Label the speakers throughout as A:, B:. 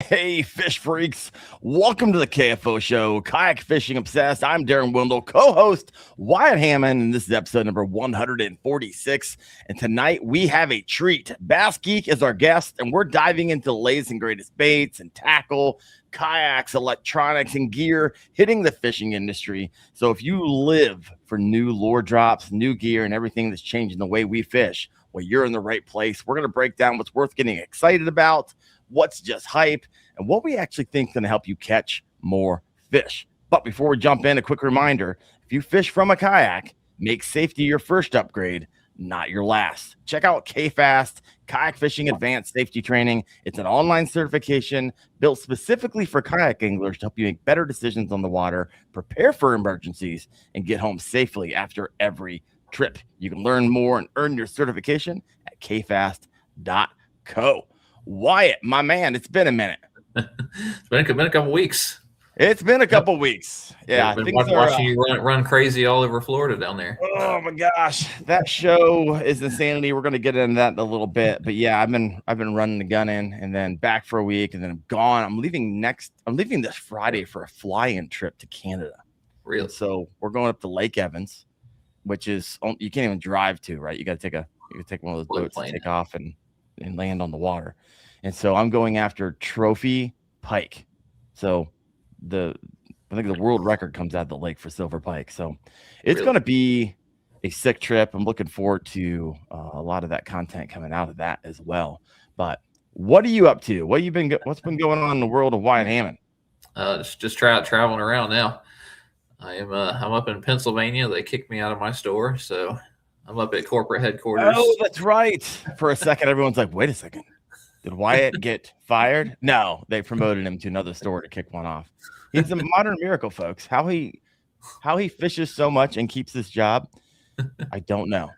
A: Hey, fish freaks. Welcome to the KFO show, Kayak Fishing Obsessed. I'm Daren Wendell, co-host Wyatt Hammond, and this is episode number 146. And tonight we have a treat. BassGeek is our guest, and we're diving into the latest and greatest baits and tackle, kayaks, electronics, and gear hitting the fishing industry. So if you live for new lure drops, new gear, and everything that's changing the way we fish, well, you're in the right place. We're going to break down what's worth getting excited about, what's just hype, and what we actually think is going to help you catch more fish. But before we jump in, a quick reminder: if you fish from a kayak, make safety your first upgrade, not your last. Check out KFast, Kayak Fishing Advanced Safety Training. It's an online certification built specifically for kayak anglers to help you make better decisions on the water, prepare for emergencies, and get home safely after every trip. You can learn more and earn your certification at kfast.co. Wyatt, my man, it's been a minute.
B: It's been a couple weeks.
A: It's been a couple weeks. Yeah,
B: I've been watching you run crazy all over Florida down there.
A: Oh my gosh, that show is insanity. We're going to get into that in a little bit, but yeah, I've been running the gun in, and then back for a week, and then I'm gone. I'm leaving this Friday for a fly-in trip to Canada.
B: Really?
A: And so we're going up to Lake Evans, which is you can't even drive to, right? You got to take one of those boats to take off and land on the water. And so I'm going after trophy pike. So I think the world record comes out of the lake for silver pike. So it's going to be a sick trip. I'm looking forward to a lot of that content coming out of that as well. But what are you up to? What's been going on in the world of Wyatt Hammond?
B: Just traveling around now. I'm up in Pennsylvania. They kicked me out of my store, so I'm up at corporate headquarters.
A: Oh, that's right. For a second, everyone's like, wait a second. Did Wyatt get fired? No, they promoted him to another store to kick one off. He's a modern miracle, folks. How he fishes so much and keeps this job, I don't know.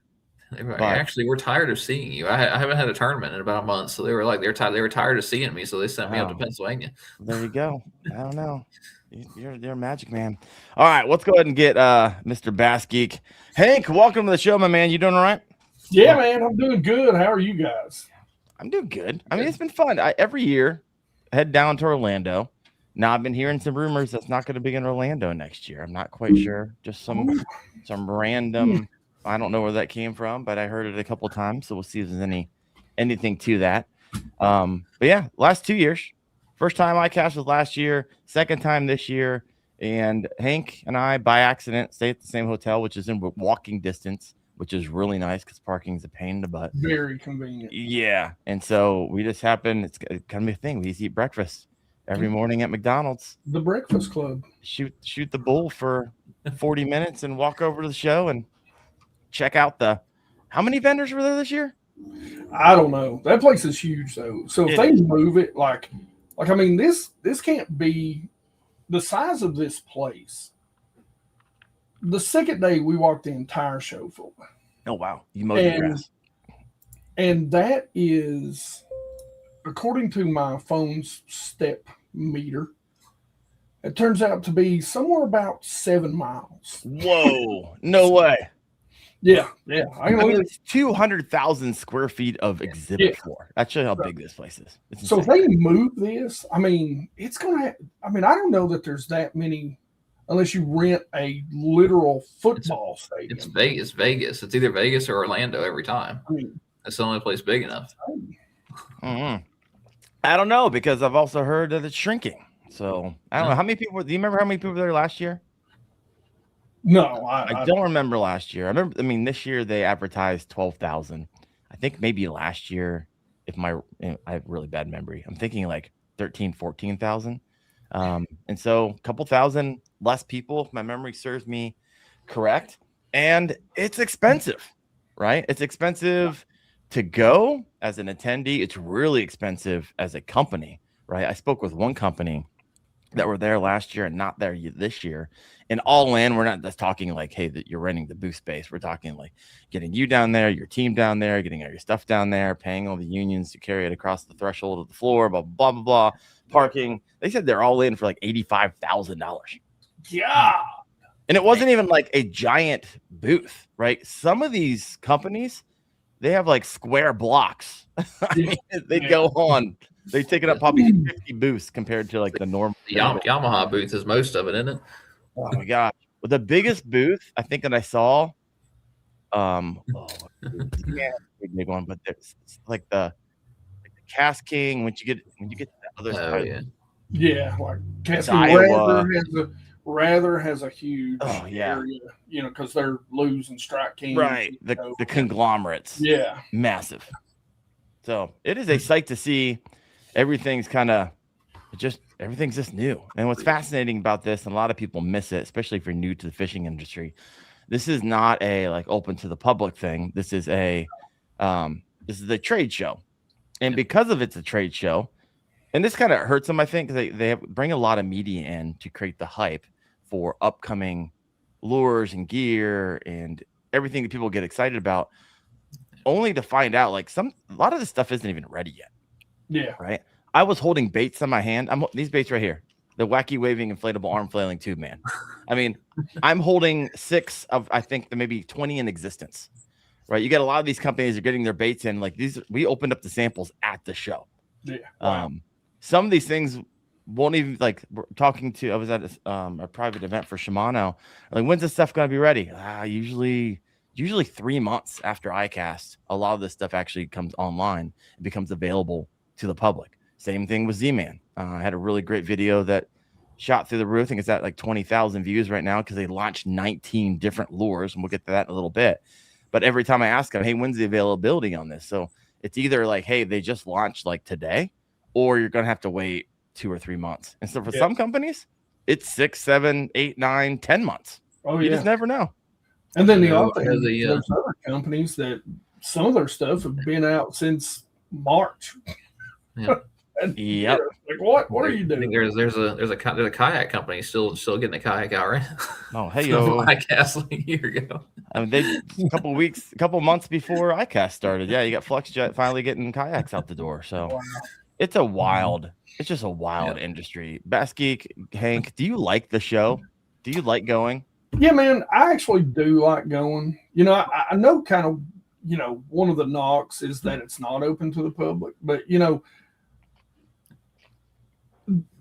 B: Actually, we're tired of seeing you. I haven't had a tournament in about a month, so they were tired of seeing me, so they sent me up to Pennsylvania.
A: There you go. I don't know. You're a magic man. All right, let's go ahead and get Mr. BassGeek. Hank, welcome to the show, my man. You doing all right?
C: Yeah, man, I'm doing good. How are you guys?
A: I'm doing good. I mean, it's been fun. Every year, head down to Orlando. Now, I've been hearing some rumors that's not going to be in Orlando next year. I'm not quite sure. Just some random. I don't know where that came from, but I heard it a couple of times. So we'll see if there's anything to that. But yeah, last 2 years. First time ICAST was last year. Second time this year. And Hank and I, by accident, stay at the same hotel, which is in walking distance, which is really nice because parking is a pain in the butt.
C: Very convenient.
A: Yeah. And so we just happen, it's kind of a thing. We just eat breakfast every morning at McDonald's.
C: The Breakfast Club.
A: Shoot the bull for 40 minutes and walk over to the show and check out how many vendors were there this year?
C: I don't know. That place is huge though. So if they move it, like I mean, this can't be the size of this place. The second day we walked the entire show full.
A: Oh wow. You mowed the grass.
C: And that is, according to my phone's step meter, it turns out to be somewhere about 7 miles.
A: Whoa. No way.
C: Yeah.
A: I mean, it's 200,000 square feet of exhibit floor. That's how big this place is.
C: So if they move this, I mean, it's going to, I don't know that there's that many, unless you rent a literal football stadium.
B: It's Vegas. It's either Vegas or Orlando every time. That's the only place big enough.
A: Mm-hmm. I don't know, because I've also heard that it's shrinking. So I don't know. How many people, do you remember how many people were there last year?
C: No,
A: I don't remember last year. This year they advertised 12,000. I think maybe last year, I have really bad memory, I'm thinking like 13, 14,000. And so a couple thousand less people, if my memory serves me correct. And it's expensive, right? It's expensive to go as an attendee. It's really expensive as a company, right? I spoke with one company that were there last year and not there this year. And all in, we're not just talking like, hey, that you're renting the booth space. We're talking like getting you down there, your team down there, getting all your stuff down there, paying all the unions to carry it across the threshold of the floor, blah, blah, blah, blah, parking. They said they're all in for like $85,000.
C: Yeah.
A: And it wasn't even like a giant booth, right? Some of these companies they have like square blocks. I
C: Yeah.
A: mean, they go on. They take it up probably 50 booths compared to like the normal.
B: The Yamaha booth is most of it, isn't it?
A: Oh my gosh. Well, the biggest booth I think that I saw, big one, but there's like the Cast King when you get to the other
B: Oh
A: side.
C: Yeah, like Cascade
A: Iowa.
C: Rather has a huge
A: yeah.
C: area, because they're losing Strike King.
A: Right. The conglomerates.
C: Yeah.
A: Massive. So it is a sight to see. Everything's just new. And what's fascinating about this, and a lot of people miss it, especially if you're new to the fishing industry, this is not a like open to the public thing. This is a trade show. And because of it's a trade show, and this kind of hurts them, I think, because they bring a lot of media in to create the hype for upcoming lures and gear and everything that people get excited about, only to find out like a lot of this stuff isn't even ready yet.
C: Yeah.
A: Right. I was holding baits in my hand. These baits right here, the wacky waving inflatable arm flailing tube man. I mean, I'm holding 6 of, I think, maybe 20 in existence. Right. You got a lot of these companies are getting their baits in like these. We opened up the samples at the show.
C: Yeah. Wow.
A: Some of these things won't even like. We're talking to. I was at a private event for Shimano. Like, when's this stuff gonna be ready? Usually 3 months after ICAST, a lot of this stuff actually comes online and becomes available to the public. Same thing with Z-Man. I had a really great video that shot through the roof. I think it's at like 20,000 views right now because they launched 19 different lures, and we'll get to that in a little bit. But every time I ask them, hey, when's the availability on this? So it's either like, hey, they just launched like today, or you're going to have to wait 2 or 3 months. And so for some companies, it's 6, 7, 8, 9, 10 months. Oh, you just never know.
C: And then there's other companies that some of their stuff have been out since March.
B: Yeah.
C: Yep. Like what are you doing?
B: There's a kayak company still getting a kayak out, right?
A: Oh, hey yo,
B: ICAST a year ago.
A: I mean, a couple months before ICAST started. Yeah, you got FluxJet finally getting kayaks out the door. So it's just a wild industry. BassGeek, Hank, do you like the show? Do you like going?
C: Yeah, man, I actually do like going. I know kind of, one of the knocks is that it's not open to the public, but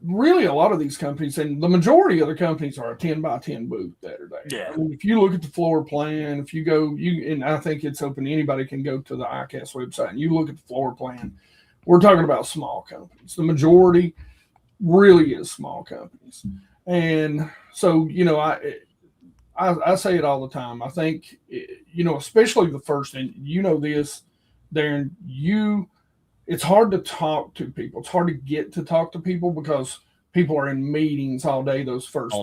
C: really a lot of these companies, and the majority of the companies, are a 10 by 10 booth that are there.
A: Yeah.
C: I mean, if you look at the floor plan, if you go, and I think it's open, anybody can go to the ICAST website and you look at the floor plan. We're talking about small companies. The majority really is small companies. And so, I say it all the time. I think, especially the first, and this, Daren, it's hard to talk to people. It's hard to get to talk to people because people are in meetings all day those first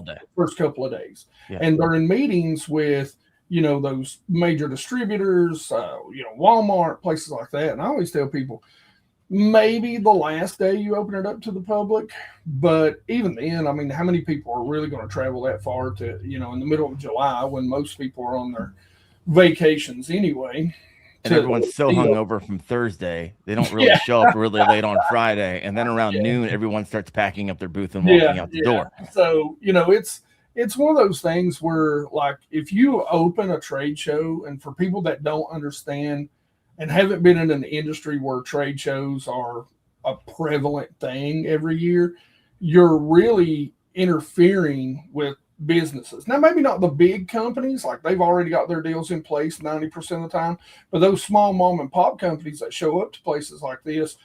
C: couple of days. Yeah. And they're in meetings with, those major distributors, Walmart, places like that. And I always tell people, maybe the last day you open it up to the public, but even then, I mean, how many people are really going to travel that far to, in the middle of July when most people are on their vacations anyway?
A: And everyone's so hungover from Thursday, they don't really show up really late on Friday. And then around noon, everyone starts packing up their booth and walking out the door.
C: So, it's one of those things where, like, if you open a trade show, and for people that don't understand and haven't been in an industry where trade shows are a prevalent thing every year, you're really interfering with businesses. Now, maybe not the big companies, like they've already got their deals in place 90% of the time, but those small mom and pop companies that show up to places like this,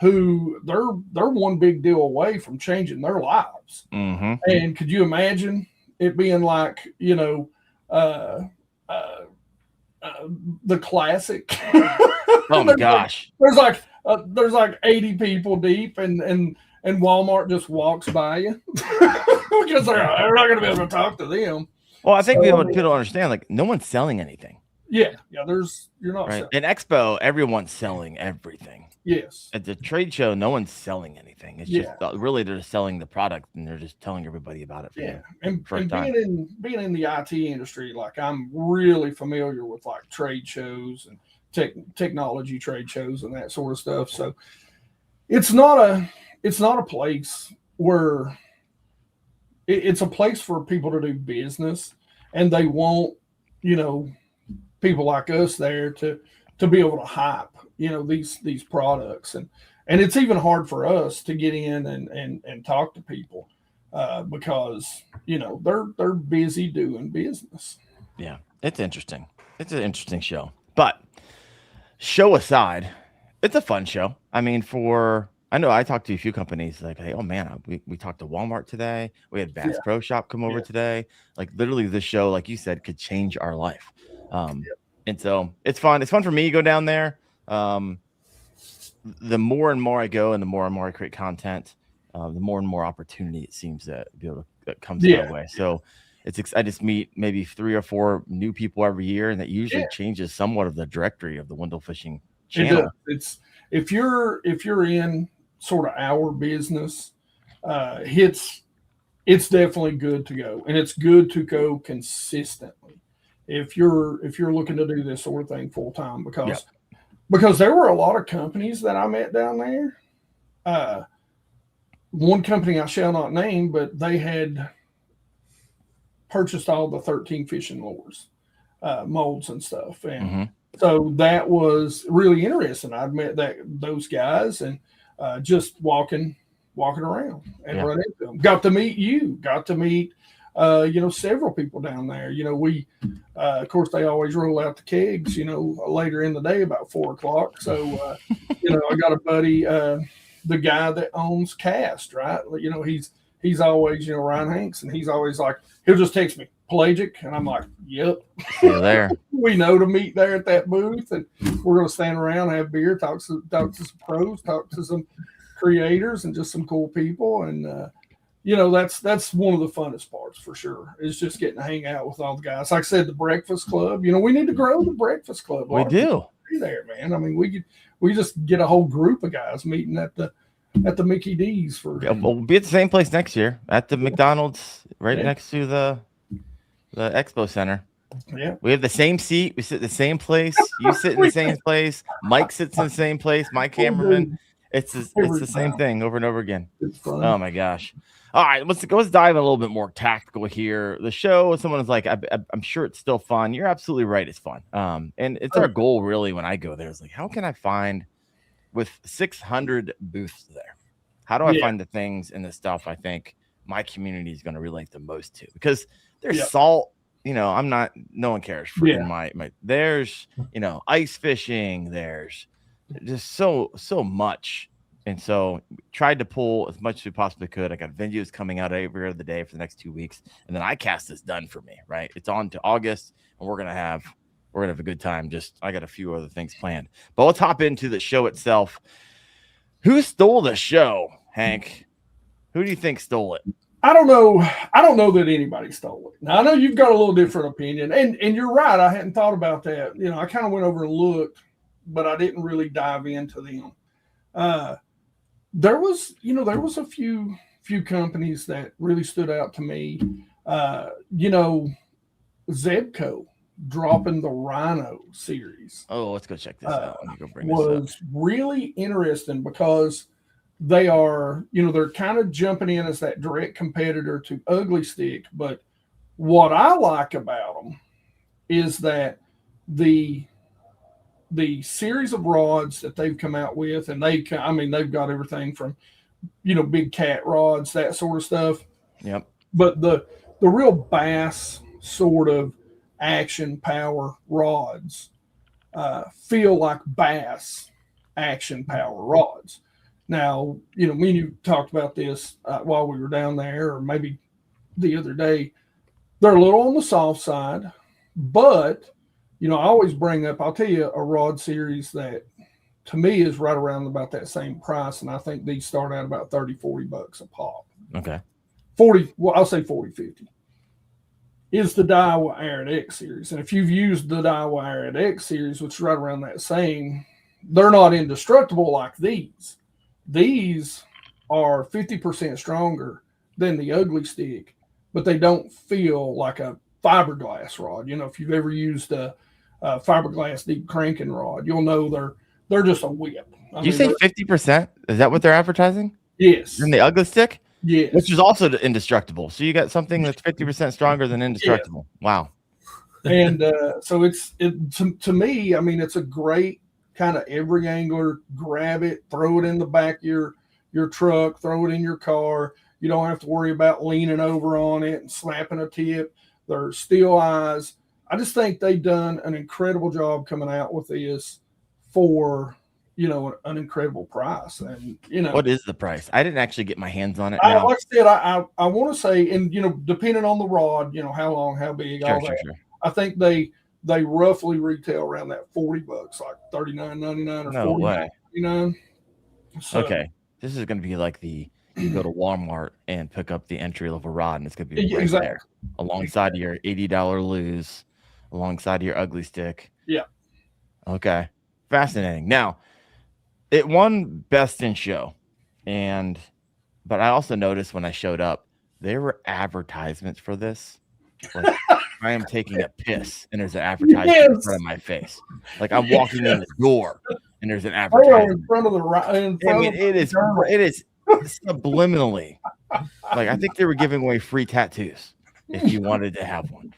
C: who they're one big deal away from changing their lives.
A: Mm-hmm.
C: And could you imagine it being like, the classic?
A: Oh my gosh!
C: There's like 80 people deep, and Walmart just walks by you because they're not going to be able to talk to them.
A: Well, I think people understand, like, no one's selling anything.
C: Yeah. You're not
A: right. At Expo, everyone's selling everything.
C: Yes.
A: At the trade show, no one's selling anything. It's just really they're just selling the product, and they're just telling everybody about it.
C: And being in the IT industry, like, I'm really familiar with like trade shows and technology trade shows and that sort of stuff. So it's not a place where it's a place for people to do business, and they want, people like us there to be able to hype, these products. And it's even hard for us to get in and talk to people because, they're busy doing business.
A: Yeah, it's interesting. It's an interesting show. But show aside, it's a fun show. I mean, I know I talked to a few companies like, hey, oh man, we talked to Walmart today. We had Bass Pro Shop come over today. Like literally this show, like you said, could change our life. And so it's fun. It's fun for me to go down there. The more and more I go and the more and more I create content, the more and more opportunity it seems that comes my way. So I just meet maybe 3 or 4 new people every year, and that usually changes somewhat of the directory of the Wendell Fishing channel.
C: It's if you're in sort of our business, it's definitely good to go, and it's good to go consistently if you're looking to do this sort of thing full time, because there were a lot of companies that I met down there. One company I shall not name, but they had purchased all the 13 fishing lures, molds and stuff. And so that was really interesting. I'd met those guys and just walking around and run into them. Got to meet you, several people down there. We, of course, they always roll out the kegs, later in the day about 4:00. So, I got a buddy, the guy that owns ICAST, right? He's always, Ryan Hanks, and he's always like, he'll just text me, pelagic, and I'm like, yep.
A: You're there.
C: We know to meet there at that booth, and we're going to stand around, have beer, talk to some pros, talk to some creators, and just some cool people. And that's one of the funnest parts for sure, is just getting to hang out with all the guys. Like I said, the Breakfast Club. We need to grow the Breakfast Club.
A: We do.
C: There, man. I mean, we just get a whole group of guys meeting at the Mickey D's for.
A: Yeah, we'll be at the same place next year at the McDonald's, right next to the Expo Center.
C: Yeah,
A: we have the same seat. We sit in the same place. You sit in the same place. Mike sits in the same place. My cameraman. It's the same thing over and over again.
C: It's fun.
A: Oh my gosh! All right, let's dive a little bit more tactical here. The show, someone's like, I'm sure it's still fun. You're absolutely right. It's fun. And it's our goal really when I go there is like, how can I find with 600 booths there? How do I find the things and the stuff I think my community is going to relate the most to? Because there's salt. No one cares for my there's, ice fishing. There's just so much. And so tried to pull as much as we possibly could. I got venues coming out every other day for the next 2 weeks. And then ICAST is done for me, right? It's on to August, and we're going to have a good time. I got a few other things planned. But let's hop into the show itself. Who stole the show, Hank? Who do you think stole it?
C: I don't know that anybody stole it. Now, I know you've got a little different opinion, and you're right. I hadn't thought about that. I kind of went over and looked, but I didn't really dive into them. There was a few companies that really stood out to me. Zebco dropping the Rhino series.
A: Oh, let's go check this out. Let me go bring
C: this
A: up.
C: Was really interesting because they are, they're kind of jumping in as that direct competitor to Ugly Stick. But what I like about them is that the series of rods that they've come out with, and they've got everything from, big cat rods, that sort of stuff.
A: Yep.
C: But the real bass sort of action power rods feel like bass action power rods. Now, me and you talked about this while we were down there, or maybe the other day. They're a little on the soft side, but I always bring up, I'll tell you a rod series that to me is right around about that same price. And I think these start out about $30-$40 a pop.
A: Okay.
C: 40, well, I'll say 40-50 is the Daiwa Arid X series. And if you've used the Daiwa Arid X series, which is right around that same, they're not indestructible like these. These are 50% stronger than the Ugly Stick, but they don't feel like a fiberglass rod. If you've ever used a fiberglass deep cranking rod, you'll know they're just a whip.
A: You say 50%? Is that what they're advertising?
C: Yes.
A: In the Ugly Stick?
C: Yes.
A: Which is also indestructible. So you got something that's 50% stronger than indestructible. Yeah. Wow.
C: And so to me, I mean, it's a great kind of every angler grab it, throw it in the back of your truck, throw it in your car. You don't have to worry about leaning over on it and slapping a tip. There's still eyes. I just think they've done an incredible job coming out with this for, an incredible price. And,
A: what is the price? I didn't actually get my hands on it.
C: Like I said, I want to say, and, depending on the rod, how long, how big, all that. Sure. I think they roughly retail around that $40, like $39.99 or $49.99. So,
A: okay. This is going to be like you go to Walmart and pick up the entry level rod, and it's going to be right there alongside your $80 lose, alongside your ugly stick.
C: Yeah.
A: Okay. Fascinating. Now, it won Best in Show, but I also noticed when I showed up, there were advertisements for this. Like, I am taking a piss, and there's an advertisement in front of my face. Like, I'm walking in the door, and there's an advertisement
C: in front of
A: it is subliminally. Like, I think they were giving away free tattoos if you wanted to have one.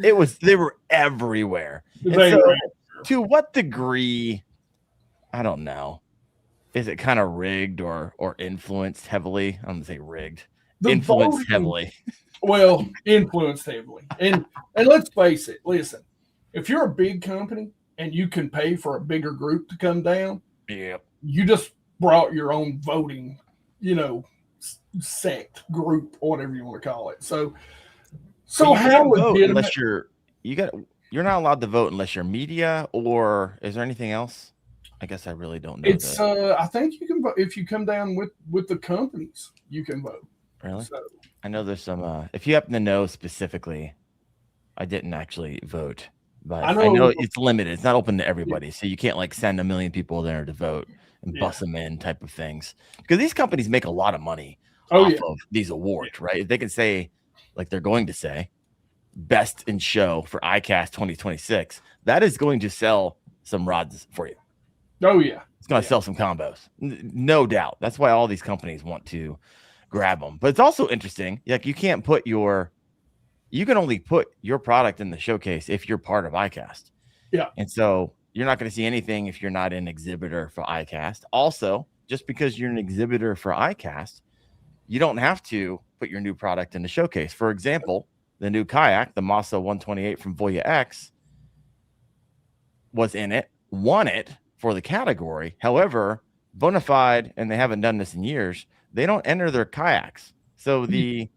A: They were everywhere. To what degree, I don't know. Is it kind of rigged or influenced heavily? I'm gonna say rigged. Influenced heavily.
C: Well, influenced heavily. And let's face it, listen, if you're a big company and you can pay for a bigger group to come down, you just brought your own voting, sect, group, whatever you want to call it. So how legitimate?
A: Unless you're not allowed to vote unless you're media, or is there anything else? I guess I really don't know.
C: It's I think you can vote if you come down with the companies, you can vote.
A: Really? So, I know there's some. If you happen to know specifically, I didn't actually vote, but I know it's limited. It's not open to everybody, so you can't like send 1 million people there to vote and bust them in type of things. Because these companies make a lot of money off of these awards, right? If they can say, like they're going to say, Best in Show for ICAST 2026, that is going to sell some rods for you.
C: Oh yeah,
A: it's going to sell some combos, no doubt. That's why all these companies want to grab them. But it's also interesting, like you can only put your product in the showcase if you're part of ICAST.
C: Yeah.
A: And so you're not going to see anything if you're not an exhibitor for ICAST. Also, just because you're an exhibitor for ICAST, you don't have to put your new product in the showcase. For example, the new kayak, the Masa 128 from Voya X, was in it, won it for the category. However, Bonafide, and they haven't done this in years, they don't enter their kayaks. So the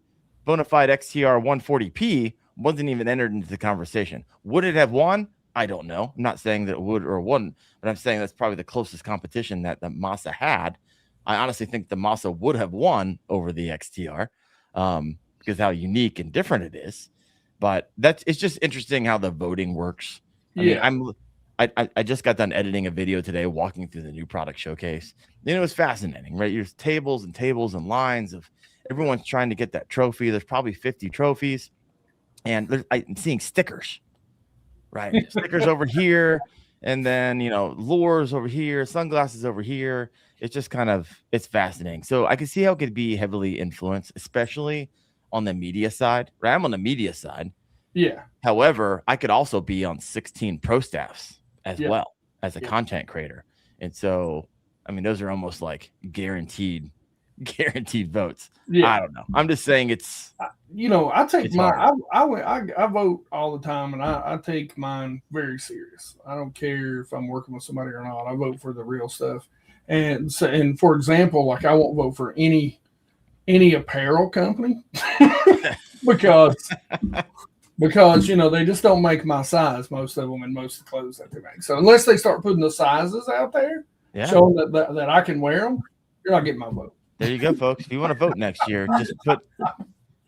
A: Bonafide XTR 140P wasn't even entered into the conversation. Would it have won? I don't know. I'm not saying that it would or wouldn't, but I'm saying that's probably the closest competition that the Masa had. I honestly think the Masa would have won over the XTR because how unique and different it is. But it's just interesting how the voting works. I just got done editing a video today, walking through the new product showcase. And it was fascinating, right? There's tables and tables and lines of everyone's trying to get that trophy. There's probably 50 trophies, and I'm seeing stickers, right? Stickers over here, and then lures over here, sunglasses over here. It's just it's fascinating. So I can see how it could be heavily influenced, especially on the media side. Right? I'm on the media side.
C: Yeah.
A: However, I could also be on 16 pro staffs as well as a content creator. And so, I mean, those are almost like guaranteed votes. Yeah. I don't know. I'm just saying it's,
C: I take I vote all the time, and I take mine very serious. I don't care if I'm working with somebody or not. I vote for the real stuff. And so, and for example, like I won't vote for any apparel company because they just don't make my size, most of them, and most of the clothes that they make. So unless they start putting the sizes out there, showing that I can wear them, you're not getting my vote.
A: There you go, folks. If you want to vote next year, just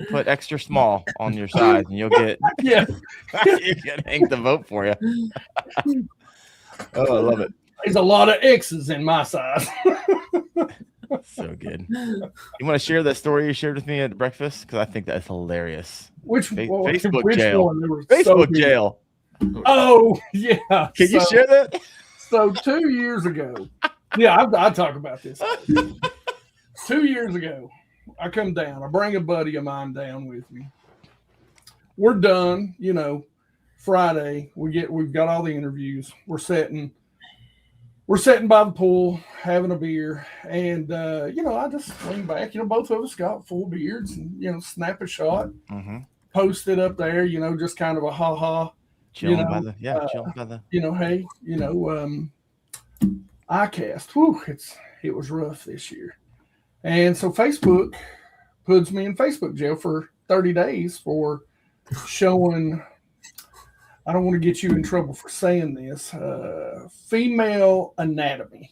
A: put extra small on your size, and you'll get you can hang the vote for you. Oh, I love it.
C: There's a lot of X's in my size.
A: So good. You want to share that story you shared with me at breakfast? Because I think that's hilarious. Facebook jail.
C: One?
A: Facebook jail.
C: Oh, yeah.
A: Can you share that?
C: So 2 years ago, I talk about this. 2 years ago, I come down. I bring a buddy of mine down with me. We're done, Friday, we've got all the interviews. We're sitting by the pool having a beer, and I just lean back. Both of us got full beards, and snap a shot, post it up there. Just kind of a ha.
A: Chilling by the
C: hey, ICAST. Whew, it was rough this year, and so Facebook puts me in Facebook jail for 30 days for showing. I don't want to get you in trouble for saying this. Female anatomy.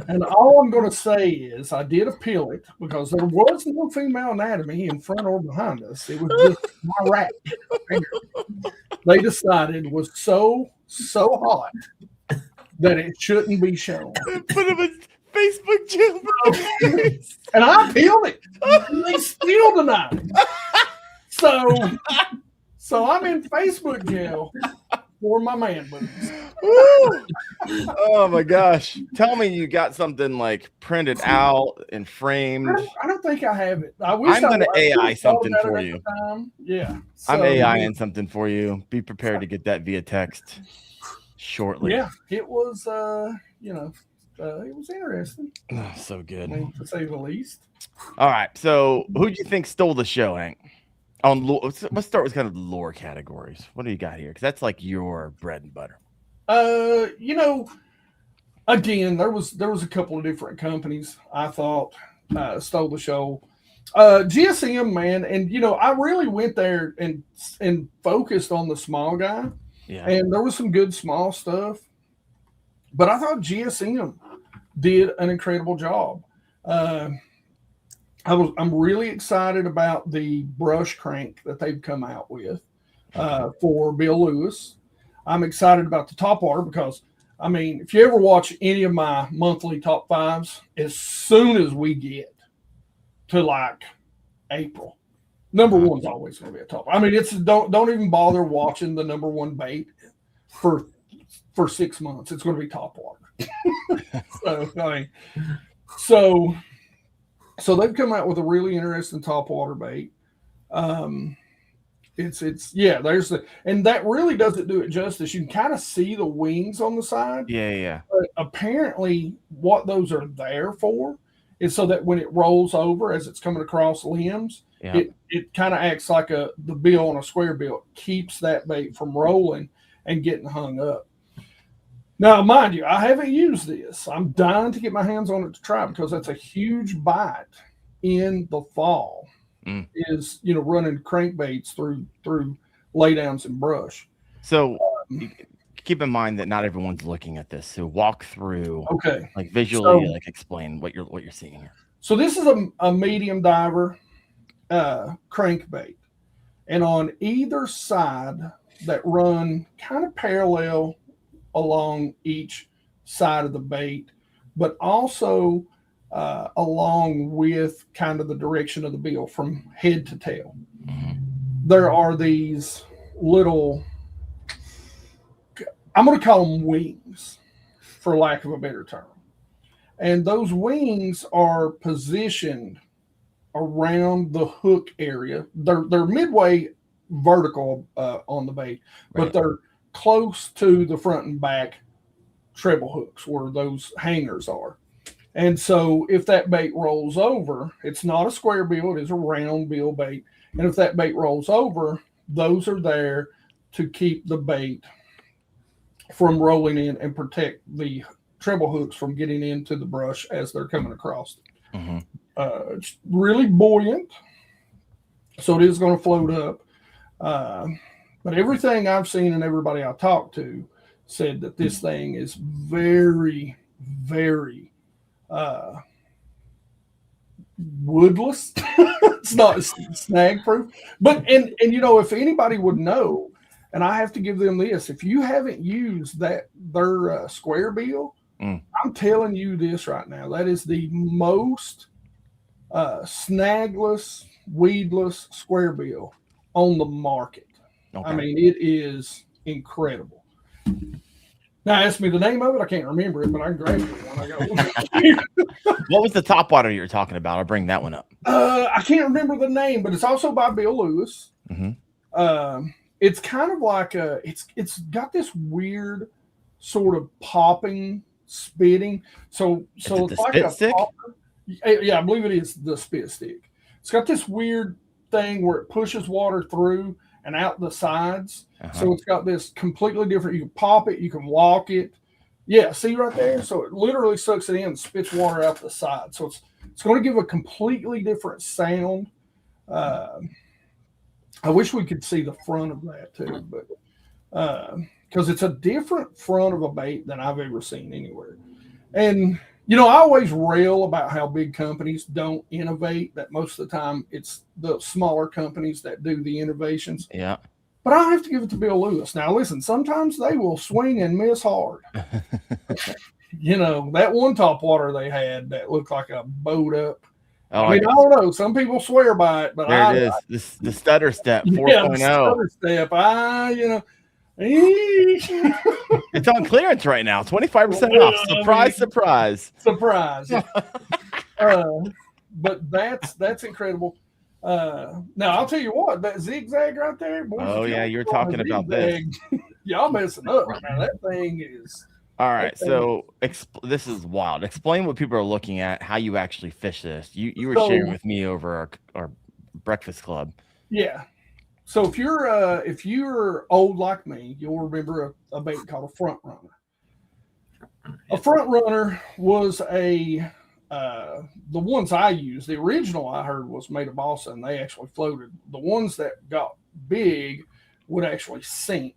C: And all I'm going to say is I did appeal it because there was no female anatomy in front or behind us. It was just my rack. They decided was so hot that it shouldn't be shown.
A: Put him in Facebook jail.
C: And I appealed it. And they still denied it. So I'm in Facebook jail for my man boobs.
A: Oh my gosh. Tell me you got something like printed out and framed.
C: I don't think I have it. I'm going to
A: AI something for you.
C: Yeah.
A: I'm AIing something for you. Be prepared to get that via text shortly.
C: Yeah. It was, it was interesting.
A: Oh, so good.
C: To say the least.
A: All right. So who do you think stole the show, Hank? Let's start with kind of the lore categories. What do you got here? Because that's like your bread and butter.
C: Again, there was a couple of different companies I thought stole the show. GSM, man, and I really went there and focused on the small guy.
A: Yeah.
C: And there was some good small stuff, but I thought GSM did an incredible job. I'm really excited about the brush crank that they've come out with for Bill Lewis. I'm excited about the top water because, if you ever watch any of my monthly top fives, as soon as we get to like April, number one's always going to be a top. It's don't even bother watching the number one bait for 6 months. It's going to be top water. So they've come out with a really interesting top water bait. And that really doesn't do it justice. You can kind of see the wings on the side.
A: Yeah.
C: But apparently what those are there for is so that when it rolls over as it's coming across limbs, it kind of acts like the bill on a square bill. It keeps that bait from rolling and getting hung up. Now, mind you, I haven't used this. I'm dying to get my hands on it to try because that's a huge bite in the fall. Is running crankbaits through laydowns and brush. So
A: keep in mind that not everyone's looking at this. So walk through, like visually, explain what you're seeing here.
C: So this is a medium diver crankbait, and on either side that run kind of parallel along each side of the bait, but also along with kind of the direction of the bill from head to tail. There are these little, I'm going to call them wings, for lack of a better term. And those wings are positioned around the hook area. They're midway vertical on the bait, but they're close to the front and back treble hooks where those hangers are. And so if that bait rolls over, it's not a square bill, it is a round bill bait. And if that bait rolls over, those are there to keep the bait from rolling in and protect the treble hooks from getting into the brush as they're coming across. It's really buoyant, so it is going to float up. But everything I've seen and everybody I talked to said that this thing is very, very woodless. It's not snag proof. But and if anybody would know, and I have to give them this, if you haven't used their square bill, I'm telling you this right now, that is the most snagless, weedless square bill on the market. It is incredible. Now, ask me the name of it. I can't remember it, but I can grab it when I go.
A: What was the top water you were talking about? I'll bring that one up.
C: I can't remember the name, but it's also by Bill Lewis. It's kind of like it's got this weird sort of popping, spitting. So it's like a
A: stick?
C: popper. Yeah, I believe it is the spit stick. It's got this weird thing where it pushes water through and out the sides. So it's got this completely different. You can pop it, you can walk it. Yeah, see right there. So it literally sucks it in and spits water out the side. So it's going to give a completely different sound. I wish we could see the front of that too, but because it's a different front of a bait than I've ever seen anywhere. And I always rail about how big companies don't innovate, that most of the time it's the smaller companies that do the innovations.
A: Yeah.
C: But I have to give it to Bill Lewis. Now, listen, sometimes they will swing and miss hard. That one top water they had that looked like a boat up. I don't know. Some people swear by it, but
A: there it is. The stutter step 4.0.
C: Yeah, the stutter step.
A: It's on clearance right now, 25% off. Surprise.
C: But that's incredible. Now I'll tell you what, that zigzag right there. Boy,
A: you're talking about this.
C: Y'all messing up right now. That thing is.
A: All right, so this is wild. Explain what people are looking at, how you actually fish this. You were sharing with me over our breakfast club.
C: Yeah. So if you're old like me, you'll remember a bait called a front runner. A front runner was the ones I used. The original I heard was made of balsa, and they actually floated. The ones that got big would actually sink.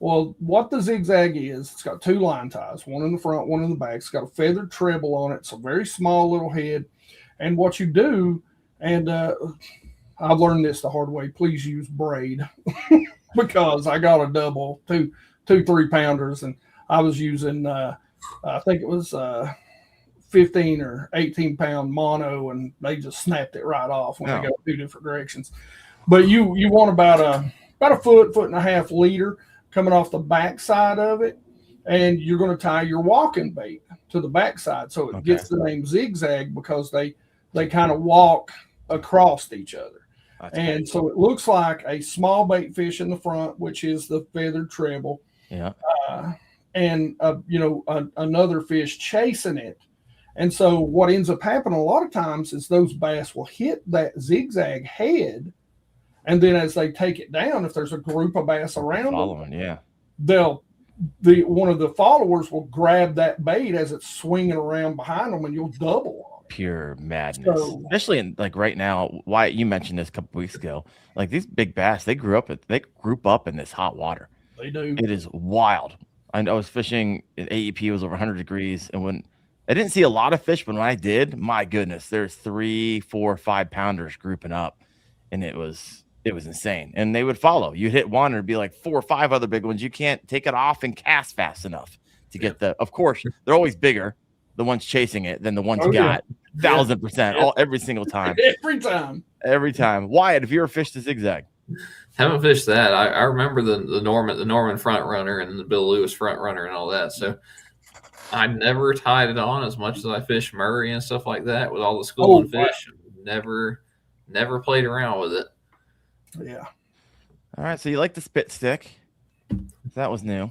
C: Well, what the zigzag is, it's got two line ties, one in the front, one in the back. It's got a feathered treble on it. It's a very small little head. And what you do, and I learned this the hard way, please use braid because I got a double, two 3-pounders, and I was using, I think it was 15 or 18-pound mono, and they just snapped it right off when they go two different directions. But you want about a foot and a half leader coming off the back side of it, and you're going to tie your walking bait to the back side. So it gets the name zigzag because they kind of walk across each other. That's so it looks like a small bait fish in the front, which is the feathered treble.
A: Yeah.
C: And another fish chasing it. And so what ends up happening a lot of times is those bass will hit that zigzag head, and then as they take it down, if there's a group of bass around them, one of the followers will grab that bait as it's swinging around behind them, and you'll double on it.
A: Pure madness. Especially in like right now, Wyatt, you mentioned this a couple weeks ago. Like these big bass, they group up in this hot water.
C: They do.
A: It is wild. I was fishing at AEP, it was over 100 degrees, and when I didn't see a lot of fish, but when I did, my goodness, there's 3, 4, 5-pounders grouping up, and it was insane. And they would follow. You'd hit one, and it'd be like 4 or 5 other big ones. You can't take it off and cast fast enough to get of course, they're always bigger, the ones chasing it, than the ones you got. 1,000%, every single time. Every time. Wyatt, have you ever fished a zigzag?
B: Haven't fished that. I remember the Norman front runner and the Bill Lewis front runner and all that. So I never tied it on as much as I fished Murray and stuff like that with all the school and fish. Never played around with it.
C: Yeah.
A: All right. So you like the spit stick? That was new.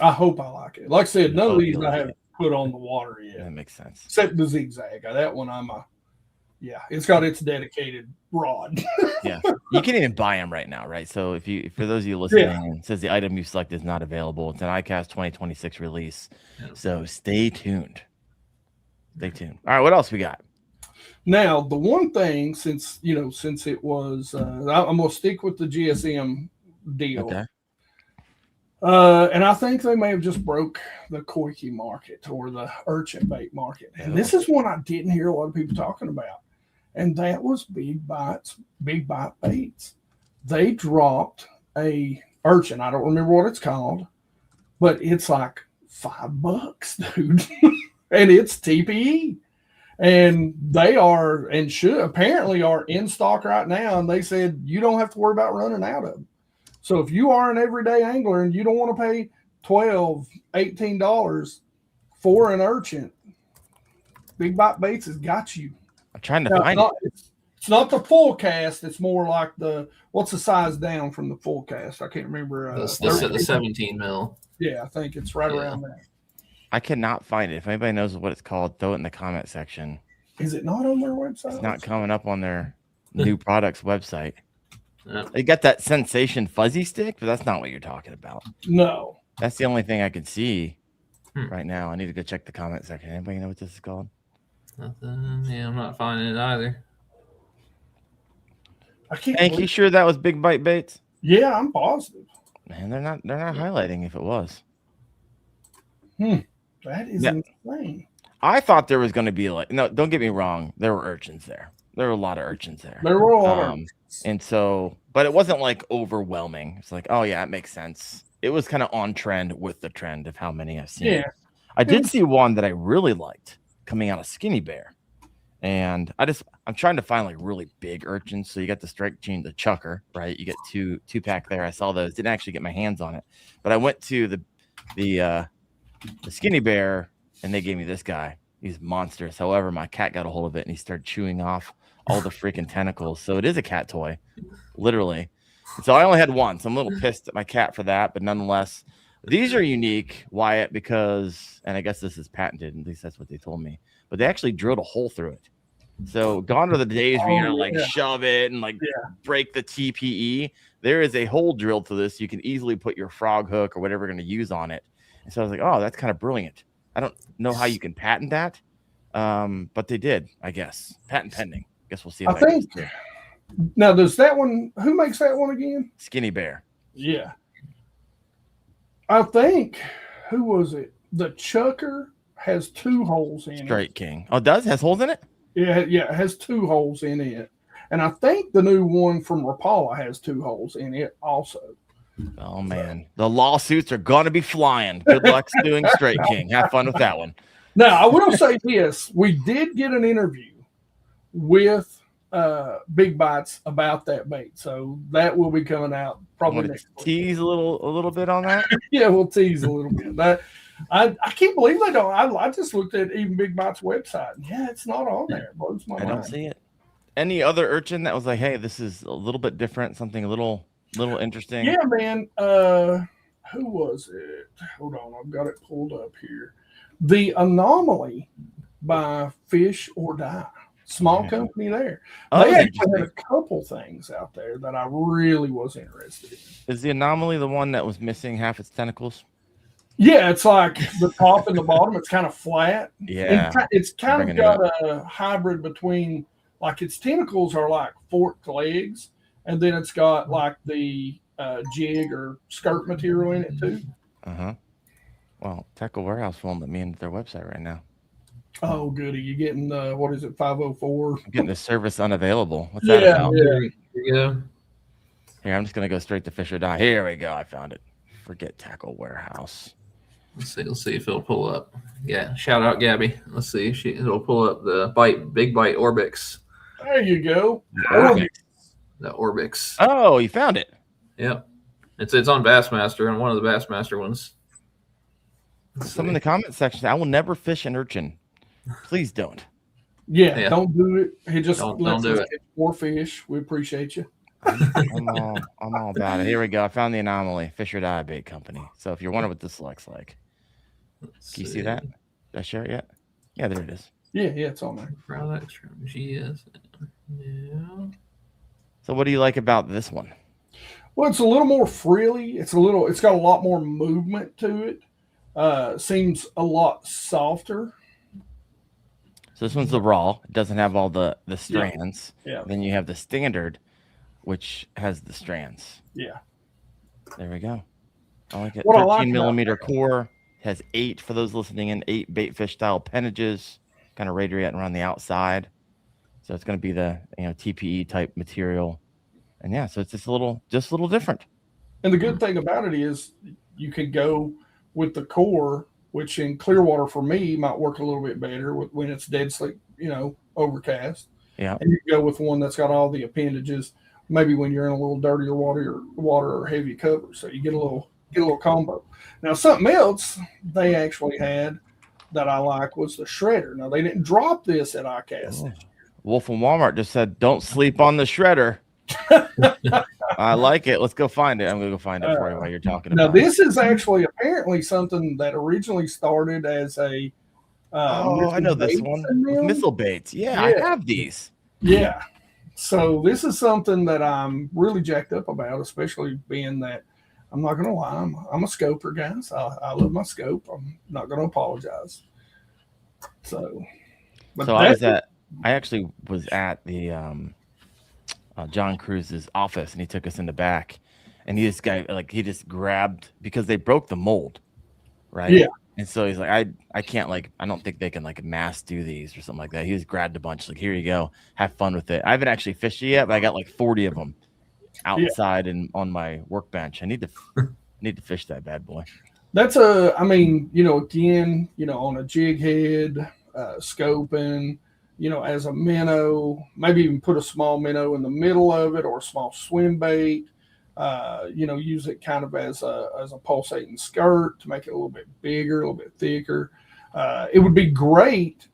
C: I hope I like it. Like I said, none of these I haven't put on the water yet.
A: That makes sense.
C: Except the zigzag. That one it's got its dedicated rod.
A: Yeah. You can even buy them right now, right? So for those of you listening, it says the item you select is not available. It's an ICAST 2026 release. Yeah. So stay tuned. All right. What else we got?
C: Now, the one thing, since it was, I'm going to stick with the GSM deal.
A: Okay.
C: And I think they may have just broke the koiki market or the urchin bait market. And this is one I didn't hear a lot of people talking about. And that was big bite baits. They dropped a urchin. I don't remember what it's called, but it's like $5, dude. And it's TPE. And they are and should apparently are in stock right now. And they said you don't have to worry about running out of them. So if you are an everyday angler and you don't want to pay $12, $18 for an urchin, Big Bite Baits has got you.
A: I'm trying to find it.
C: It's not the full cast. It's more like what's the size down from the full cast? I can't remember.
B: The 17 mil.
C: Yeah, I think it's right around there.
A: I cannot find it. If anybody knows what it's called, throw it in the comment section.
C: Is it not on their website?
A: It's not coming up on their new products website.
B: Yeah.
A: They got that Sensation fuzzy stick, but that's not what you're talking about.
C: No.
A: That's the only thing I can see right now. I need to go check the comment section. Anybody know what this is called?
B: Nothing. Yeah, I'm not finding it either.
C: I can't.
A: Hank, you sure that was Big Bite Baits?
C: Yeah, I'm positive.
A: Man, they're not highlighting if it was.
C: That is insane.
A: I thought there was going to be no, don't get me wrong. There were urchins there. There were a lot of urchins there.
C: There were a lot of urchins.
A: And so, but it wasn't like overwhelming. It's like, oh yeah, it makes sense. It was kind of on trend with the trend of how many I've seen.
C: Yeah.
A: I did see one that I really liked coming out of Skinny Bear. And I'm trying to find like really big urchins. So you got the strike chain, the chucker, right? You get two pack there. I saw those, didn't actually get my hands on it, but I went to the Skinny Bear and they gave me this guy. He's monstrous. However, my cat got a hold of it and he started chewing off all the freaking tentacles. So it is a cat toy, literally. So I only had one. So I'm a little pissed at my cat for that, but nonetheless, these are unique, Wyatt, because, and I guess this is patented, at least that's what they told me, but they actually drilled a hole through it. So gone are the days where you like shove it and break the TPE. There is a hole drilled to this. You can easily put your frog hook or whatever you're going to use on it. And so I was like, oh, that's kind of brilliant. I don't know how you can patent that, but they did, I guess. Patent pending. Guess we'll see.
C: I think. Now, does that one? Who makes that one again?
A: Skinny Bear.
C: Yeah. I think. Who was it? The Chucker has 2 holes in it.
A: Straight King. Oh, it does? Has holes in it?
C: Yeah, it has 2 holes in it. And I think the new one from Rapala has 2 holes in it also.
A: Oh, man. The lawsuits are going to be flying. Good luck doing Straight King. Have fun with that one.
C: Now, I will say this. We did get an interview with Big Bites about that bait. So that will be coming out probably next week.
A: Tease a little bit on that?
C: Yeah, we'll tease a little bit. That I can't believe they don't. I just looked at even Big Bites website. Yeah, it's not on there. It blows my mind.
A: I don't see it. Any other urchin that was like, hey, this is a little bit different, something a little interesting?
C: Yeah, man. Who was it? Hold on, I've got it pulled up here. The Anomaly by Fish or Die. Small company there. They actually had a couple things out there that I really was interested in.
A: Is the Anomaly the one that was missing half its tentacles?
C: Yeah, it's like the top and the bottom. It's kind of flat.
A: Yeah.
C: It's kind of got a hybrid between, like, its tentacles are like forked legs, and then it's got like the jig or skirt material in it too.
A: Uh-huh. Well, Tackle Warehouse won't let me into their website right now.
C: Oh, goody. You getting the, what is it, 504?
A: I'm getting the service unavailable. What's that about?
C: Yeah.
B: Here you go.
A: Here, I'm just going to go straight to Fish or Die. Here we go. I found it. Forget Tackle Warehouse.
B: Let's see if it'll pull up. Yeah, shout out Gabby. Let's see if it'll pull up the Big Bite Orbix.
C: There you go.
B: The Orbix.
A: Oh, you found it.
B: Yep. It's on Bassmaster, and one of the Bassmaster ones.
A: Some in the comment section. I will never fish an urchin. Please don't.
C: Yeah, don't do it. He just
B: don't
C: lets
B: do
C: us
B: it.
C: get more fish. We appreciate you.
A: I'm all about it. Here we go. I found the Anomaly, Fish or Die Bait Company. So if you're wondering what this looks like, can you see that? Did I share it yet? Yeah, there it is.
C: Yeah, it's on there.
B: Products from GS. Yeah.
A: So what do you like about this one?
C: Well, it's a little more frilly. It's got a lot more movement to it. Seems a lot softer.
A: So this one's the raw. It doesn't have all the strands.
C: Yeah.
A: Then you have the standard, which has the strands.
C: Yeah.
A: There we go. I like it.
C: What I
A: 13
C: like
A: millimeter core. Has 8 for those listening in. 8 bait fish style appendages, kind of radiating around the outside. So it's going to be the TPE type material, and yeah, so it's just a little different. And
C: the good thing about it is you can go with the core, which in Clearwater for me might work a little bit better when it's dead sleep, overcast.
A: Yeah,
C: and you can go with one that's got all the appendages. Maybe when you're in a little dirtier water or heavy cover, so you get a little combo. Now, something else they actually had that I like was the shredder. Now, they didn't drop this at ICAST this year,
A: Wolf and Walmart just said, "Don't sleep on the shredder." I like it. Let's go find it. I'm gonna go find it for you while you're talking
C: Now,
A: about it.
C: this is actually apparently something that originally started as a.
A: I know this one with missile baits. Yeah, I have these.
C: Yeah. So this is something that I'm really jacked up about, especially being that I'm not going to lie, I'm a scoper, guys. I love my scope. I'm not going to apologize. So,
A: I actually was at the John Cruz's office, and he took us in the back, and he just grabbed because they broke the mold, right?
C: Yeah.
A: And so he's like, I can't I don't think they can mass do these or something like that. He just grabbed a bunch, here you go, have fun with it. I haven't actually fished it yet, but I got 40 of them outside and on my workbench. I need to fish that bad boy.
C: That's again, on a jig head, scoping, as a minnow, maybe even put a small minnow in the middle of it or a small swim bait. Use it kind of as a pulsating skirt to make it a little bit bigger, a little bit thicker. It would be great,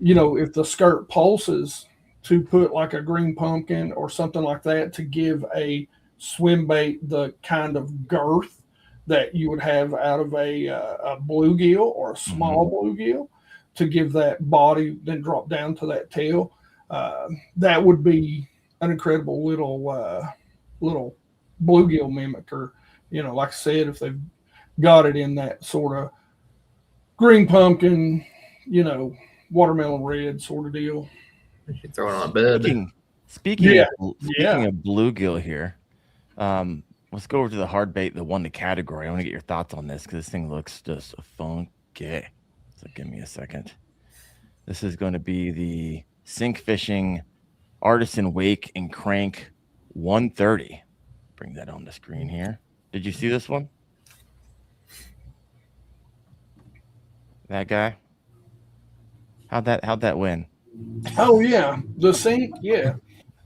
C: if the skirt pulses, to put a green pumpkin or something like that to give a swim bait the kind of girth that you would have out of a bluegill or a small bluegill, to give that body, then drop down to that tail. That would be an incredible little bluegill mimicker. Like I said, if they've got it in that sort of green pumpkin, watermelon red sort of deal.
B: You throw it on a bed.
A: Speaking of bluegill here, let's go over to the hard bait, the one to category. I want to get your thoughts on this because this thing looks just funky. So give me a second. This is going to be the Sink Fishing Artisan Wake and Crank 130. Bring that on the screen here. Did you see this one? That guy? How'd that win?
C: Oh yeah, the Sink, yeah.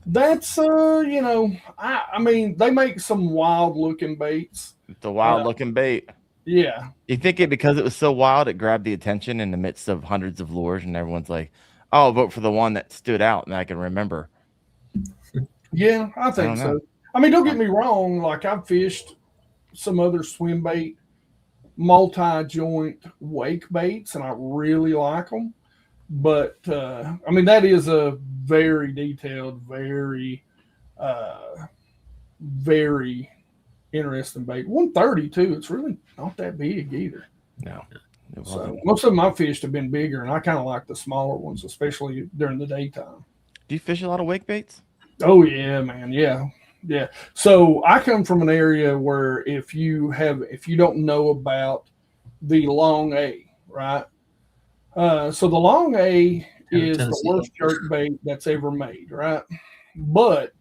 C: That's I mean, they make some wild looking baits.
A: It's a wild looking bait.
C: Yeah.
A: You think because it was so wild, it grabbed the attention in the midst of hundreds of lures, and everyone's like, "Oh, I'll vote for the one that stood out and I can remember."
C: Yeah, I think so. I mean, don't get me wrong. I've fished some other swim bait, multi-joint wake baits, and I really like them. But I mean, that is a very detailed, very, very interesting bait. 130 too. It's really not that big either.
A: No.
C: So most of my fish have been bigger, and I kind of like the smaller ones, especially during the daytime.
A: Do you fish a lot of wake baits?
C: Oh yeah, man. Yeah. So I come from an area where if you don't know about the long A, right? So the long A is the worst jerk bait that's ever made, right? But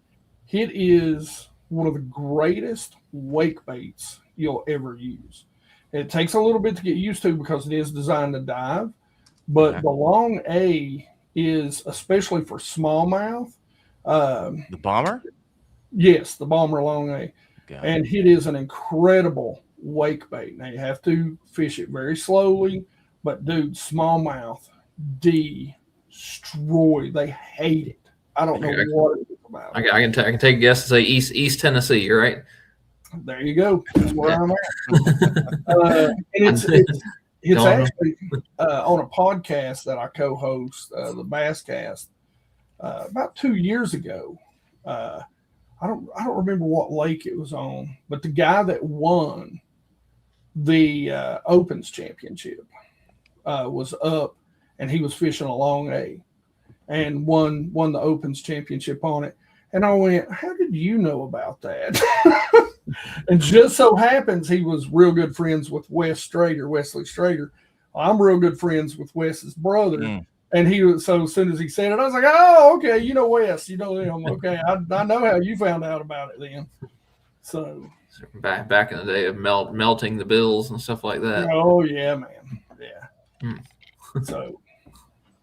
C: it is one of the greatest wake baits you'll ever use. It takes a little bit to get used to because it is designed to dive, but the long A is especially for smallmouth.
A: The bomber?
C: Yes, the bomber long A. And it is an incredible wake bait. Now you have to fish it very slowly, but dude, smallmouth destroy. They hate it. I don't know what it is about.
B: I can take a guess and say East Tennessee. You're right.
C: There you go. That's where I'm at. And it's actually on a podcast that I co-host, the BassCast, about 2 years ago. I don't remember what lake it was on, but the guy that won the Opens Championship was up, and he was fishing a long A, and won the Opens Championship on it. And I went, "How did you know about that?" And just so happens he was real good friends with Wesley Strader. I'm real good friends with Wes's brother. And he was, so as soon as he said it, I was like, "Oh, okay, you know Wes, you know him. Okay, I know how you found out about it then." So
B: back in the day of melting the bills and stuff like that.
C: Oh yeah, man, yeah. So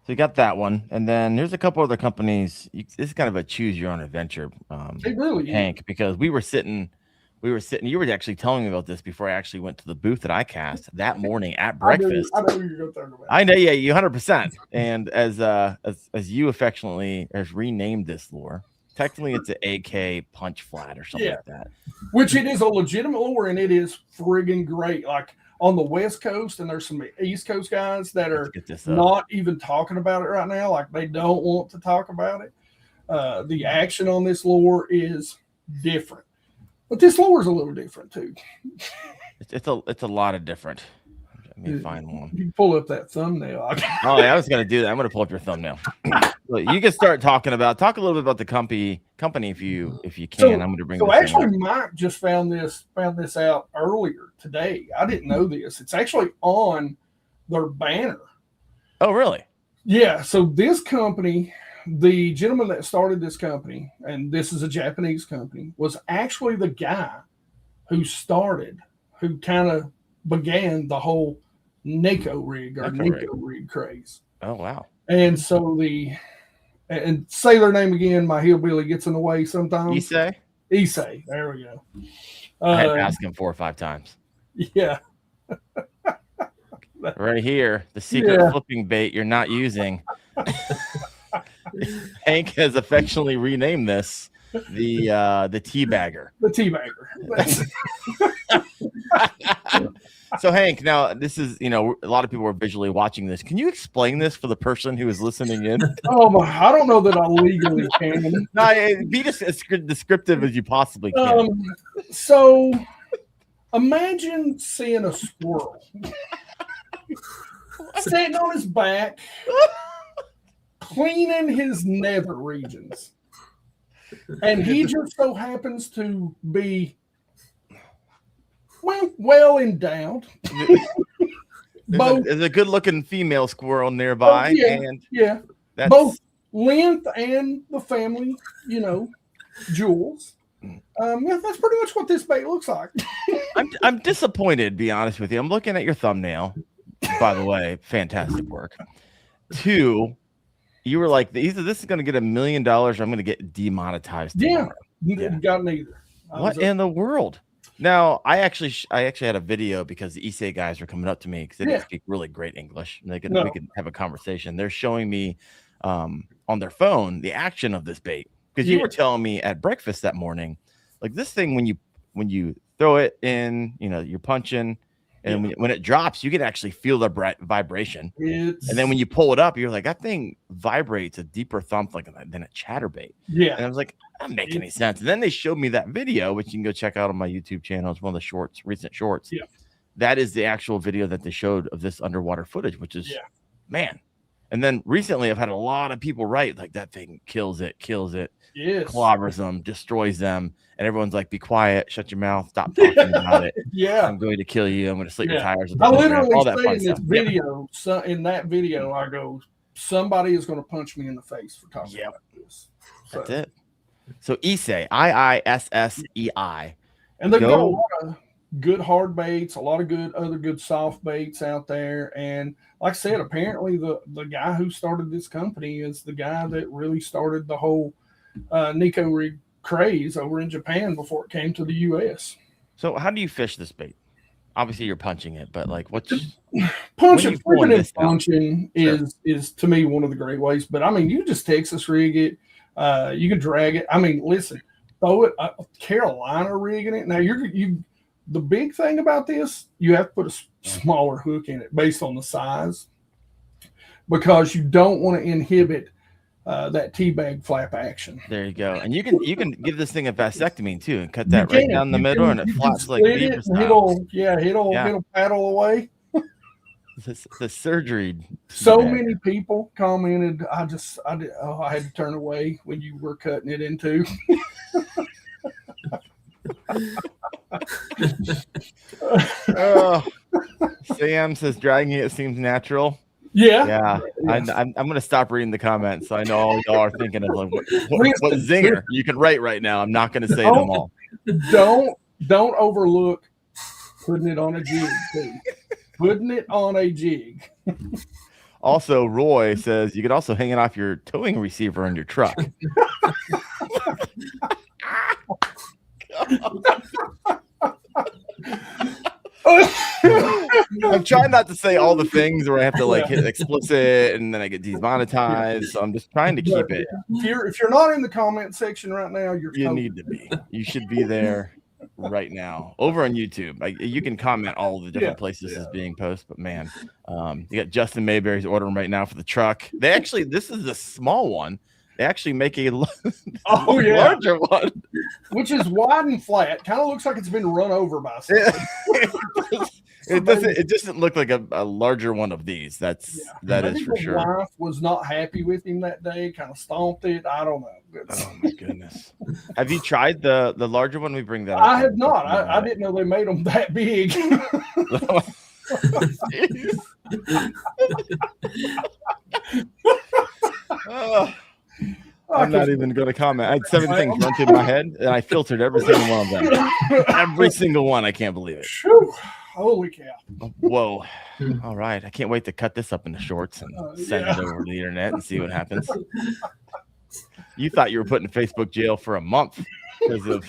A: you got that one, and then there's a couple other companies. This is kind of a choose your own adventure,
C: it really
A: Hank, because we were sitting we were sitting. You were actually telling me about this before I actually went to the booth at ICAST that morning at breakfast.
C: I know you're going to talk about.
A: I know, yeah, you 100%. And as you affectionately has renamed this lure, technically it's an AK punch flat or something like that.
C: Which it is a legitimate lure, and it is friggin' great. Like on the West Coast, and there's some East Coast guys that are not even talking about it right now. Like they don't want to talk about it. The action on this lure is different. But this lure is a little different too.
A: It's a lot of different. Let me find one.
C: You can pull up that thumbnail.
A: Oh yeah, I was gonna do that. I'm gonna pull up your thumbnail. You can start talk a little bit about the company if you can.
C: So,
A: I'm gonna bring.
C: So actually, Mike just found this out earlier today. I didn't know this. It's actually on their banner.
A: Oh really?
C: Yeah. So this company. The gentleman that started this company, and this is a Japanese company, was actually the guy who kind of began the whole Nico rig craze.
A: Oh, wow.
C: And so and say their name again, my hillbilly gets in the way sometimes. Issei. There we go.
A: I had to ask him 4 or 5 times.
C: Yeah.
A: Right here, the secret flipping bait you're not using. Hank has affectionately renamed this the teabagger.
C: The teabagger.
A: So Hank, now this is, a lot of people are visually watching this. Can you explain this for the person who is listening in?
C: Oh, I don't know that I legally can.
A: No, be just as descriptive as you possibly can.
C: So imagine seeing a squirrel sitting on his back, cleaning his nether regions, and he just so happens to be well endowed.
A: There's a good-looking female squirrel nearby, that's
C: both length and the family, jewels. That's pretty much what this bait looks like.
A: I'm disappointed, to be honest with you. I'm looking at your thumbnail. By the way, fantastic work. 2. You were like, either this is going to get $1 million or I'm going to get demonetized.
C: Got neither.
A: What in the world? Now, I actually had a video because the Issei guys were coming up to me because they didn't speak really great English. And we could have a conversation. They're showing me on their phone the action of this bait because you were telling me at breakfast that morning, like this thing when you throw it in, you're punching. And when it drops, you can actually feel the vibration. And then when you pull it up, you're like, that thing vibrates a deeper thump than a chatterbait.
C: Yeah.
A: And I was like, that doesn't make any sense. And then they showed me that video, which you can go check out on my YouTube channel. It's one of the recent shorts.
C: Yeah.
A: That is the actual video that they showed of this underwater footage, which is, man. And then recently I've had a lot of people write like that thing kills it, clobbers them, destroys them. And everyone's like, be quiet, shut your mouth, stop talking about it. I'm going to kill you. I'm going to slit your tires.
C: I literally say in this video, in that video, I go, somebody is going to punch me in the face for talking about this. So.
A: That's it. So Issei, IISSEI.
C: And they've got a lot of good hard baits, a lot of other good soft baits out there. And like I said, apparently the guy who started this company is the guy that really started the whole Nico rig craze over in Japan before it came to the U.S.
A: So how do you fish this bait? Obviously you're punching it, but like what's
C: punching is to me one of the great ways. But I mean, you just Texas rig it, you can drag it. I mean, listen, throw it Carolina rig in it. Now the big thing about this, you have to put a smaller hook in it based on the size, because you don't want to inhibit that teabag flap action.
A: There you go. And you can give this thing a vasectomy too and cut that right down the middle and it flaps like beaver style.
C: It'll paddle away.
A: The surgery.
C: So many people commented, I had to turn away when you were cutting it in two.
A: Sam says dragging it seems natural.
C: Yeah.
A: I'm going to stop reading the comments, so I know all y'all are thinking of like, what zinger you can write right now. I'm not going to say them all.
C: Don't overlook putting it on a jig too. Putting it on a jig.
A: Also, Roy says you could also hang it off your towing receiver in your truck. I'm trying not to say all the things where I have to like hit explicit and then I get demonetized. So I'm just trying to keep it.
C: If you're not in the comment section right now, you
A: need to be. You should be there right now over on YouTube. You can comment all the different places it's being posted. But man, you got Justin Mayberry's ordering right now for the truck. This is a small one. They actually make a larger one,
C: which is wide and flat. Kind of looks like it's been run over by something.
A: It doesn't look like a larger one of these. That is for sure.
C: My wife was not happy with him that day. Kind of stomped it. I don't know.
A: Oh my goodness! Have you tried the larger one? We bring that up.
C: I have not. I didn't know they made them that big.
A: I'm not even going to comment. I had 7 things run through my head, and I filtered every single one of them. Every single one. I can't believe it.
C: Whew. Holy cow.
A: Whoa. All right. I can't wait to cut this up into shorts and send it over to the internet and see what happens. You thought you were put in Facebook jail for a month because of...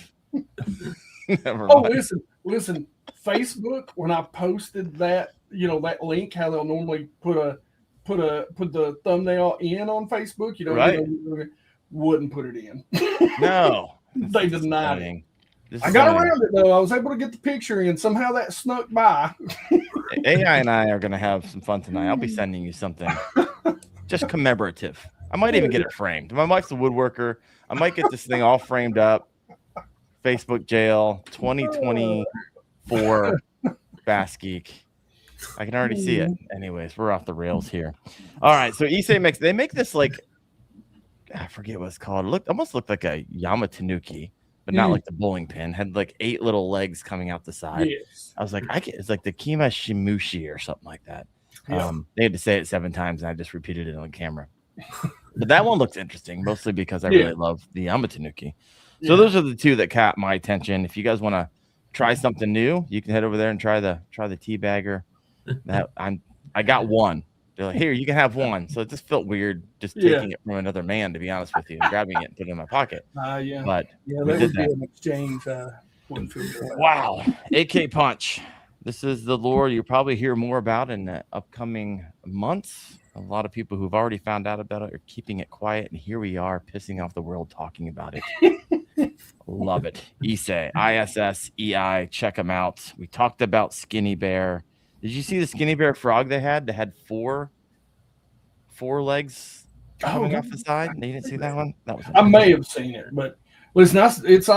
A: Never mind.
C: Listen. Facebook, when I posted that, that link, how they'll normally put the thumbnail in on Facebook, wouldn't put it in.
A: No.
C: They denied it. I got around it though. I was able to get the picture in. Somehow that snuck by.
A: AI and I are going to have some fun tonight. I'll be sending you something just commemorative. I might even get it framed. My wife's a woodworker. I might get this thing all framed up. Facebook jail 2024 BassGeek. I can already see it. Anyways, we're off the rails here. All right, so Issei they make this like, I forget what it's called. It almost looked like a Yamatanuki, but not like the bowling pin. Had like 8 little legs coming out the side.
C: Yes.
A: I was like, it's like the Kima Shimushi or something like that. Yeah. They had to say it 7 times, and I just repeated it on camera. But that one looks interesting, mostly because I really love the Yamatanuki. So those are the 2 that caught my attention. If you guys want to try something new, you can head over there and try the tea bagger. I got one. They're like, here, you can have one. So it just felt weird just taking it from another man, to be honest with you, and grabbing it and putting it in my pocket. But
C: that would be an exchange.
A: Wow. AK Punch. This is the lore you'll probably hear more about in the upcoming months. A lot of people who've already found out about it are keeping it quiet, and here we are pissing off the world talking about it. Love it. Issei, ISSEI, check them out. We talked about Skinny Bear. Did you see the Skinny Bear frog they had? They had four legs coming off the side. You didn't see that one? That was
C: I may have seen it, but listen, I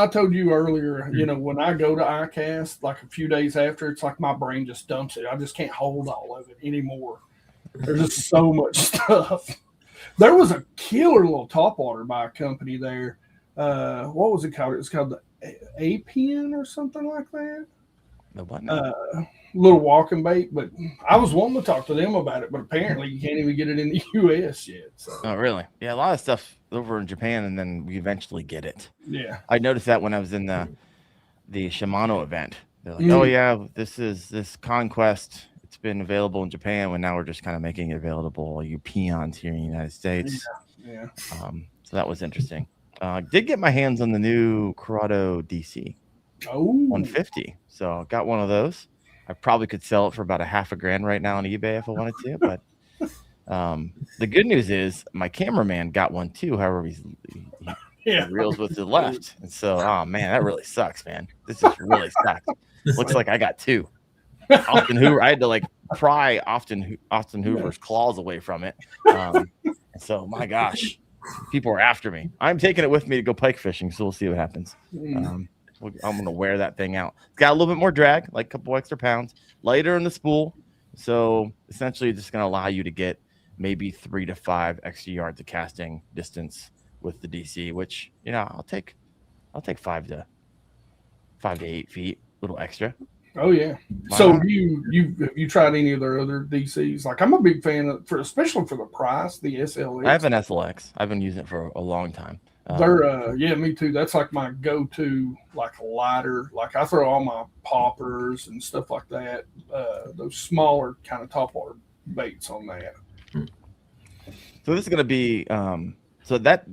C: told you earlier, when I go to ICAST, like a few days after, it's like my brain just dumps it. I just can't hold all of it anymore. There's just so much stuff. There was a killer little topwater by a company there. What was it called? It was called the A-Pin or something like that.
A: The what?
C: Little walking bait, but I was wanting to talk to them about it, but apparently you can't even get it in the US yet. So.
A: Oh, really? Yeah, a lot of stuff over in Japan, and then we eventually get it.
C: Yeah,
A: I noticed that when I was in the Shimano event. They're like, oh yeah, this Conquest. It's been available in Japan, when now we're just kind of making it available, you peons here in the United States.
C: Yeah.
A: So that was interesting. Did get my hands on the new Corrado DC 150. So got one of those. I probably could sell it for about $1,000 right now on eBay if I wanted to. But the good news is my cameraman got one too. However, he reels with the left. And so, oh man, that really sucks, man. This just really sucks. Looks like I got 2. Austin Hoover, I had to like pry Austin Hoover's claws away from it. And so, my gosh, people are after me. I'm taking it with me to go pike fishing, so we'll see what happens. I'm going to wear that thing out. It's got a little bit more drag, like a couple extra pounds, lighter in the spool. So essentially just going to allow you to get maybe 3 to 5 extra yards of casting distance with the DC, which, I'll take 5 to 8 feet, a little extra.
C: Oh yeah. So have you tried any of their other DCs? Like, I'm a big fan of, especially for the price, the SLX.
A: I have an SLX. I've been using it for a long time.
C: They're me too. That's like my go-to, like lighter. Like I throw all my poppers and stuff like that. Those smaller kind of topwater baits on that.
A: So this is going to be so that's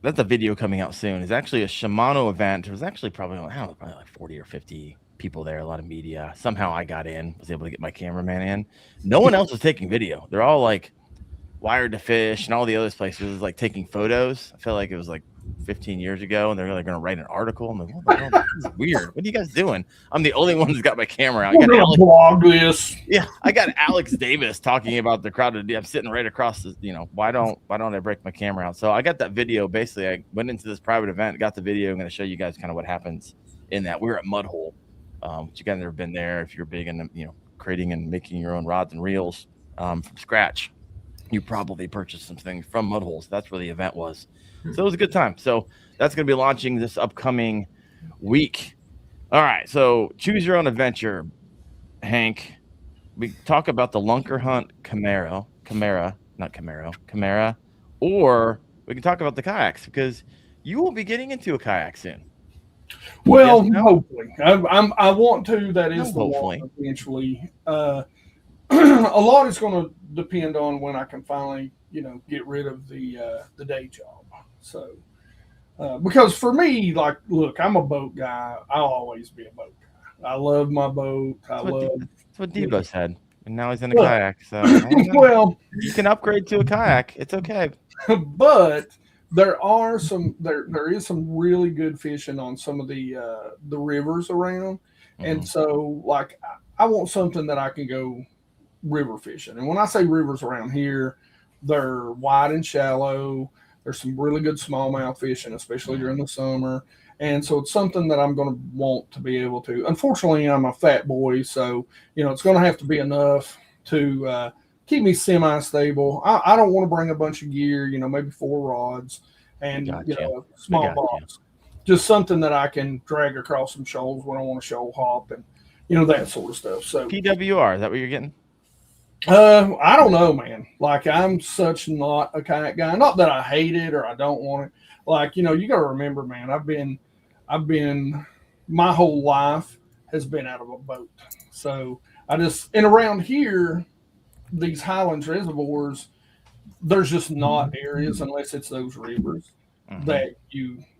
A: a video coming out soon. It's actually a Shimano event. It was actually probably like 40 or 50 people there, a lot of media. Somehow I got in, was able to get my cameraman in. No one else was taking video. They're all like Wired to Fish and all the other places like taking photos. I feel like it was like 15 years ago, and they're like going to write an article. I'm like, what the hell? This is weird. What are you guys doing? I'm the only one who's got my camera out.
C: We're gonna blog this.
A: Yeah, I got Alex Davis talking about the crowded. I'm sitting right across the, why don't I break my camera out? So I got that video. Basically, I went into this private event, got the video. I'm going to show you guys kind of what happens in that. We're at Mudhole. Which you guys never been there. If you're big in, creating and making your own rods and reels from scratch, you probably purchased some things from Mudholes. That's where the event was. So it was a good time. So that's going to be launching this upcoming week. All right. So choose your own adventure, Hank. We talk about the Lunker Hunt Camaro, or we can talk about the kayaks because you will be getting into a kayak soon.
C: Well, yes, no? Hopefully, I want to. That is the
A: hopefully.
C: One eventually. A lot is going to depend on when I can finally, get rid of the day job. So, because for me, like, look, I'm a boat guy. I'll always be a boat guy. I love my boat. That's
A: what Debo said, and now he's in a kayak. So,
C: well,
A: you can upgrade to a kayak. It's okay,
C: but. There is some really good fishing on some of the rivers around, and so like I want something that I can go river fishing. And when I say rivers around here, they're wide and shallow. There's some really good smallmouth fishing, especially during the summer. And so it's something that I'm going to want to be able to. Unfortunately, I'm a fat boy, so it's going to have to be enough to keep me semi-stable. I don't want to bring a bunch of gear, maybe 4 rods and small box. Just something that I can drag across some shoals when I want to shoal hop and that sort of stuff. So
A: PWR, is that what you're getting?
C: I don't know, man. Like I'm such not a kayak guy. Not that I hate it or I don't want it. Like, you got to remember, man, I've been my whole life has been out of a boat. So and around here, these highlands reservoirs, there's just not areas unless it's those rivers that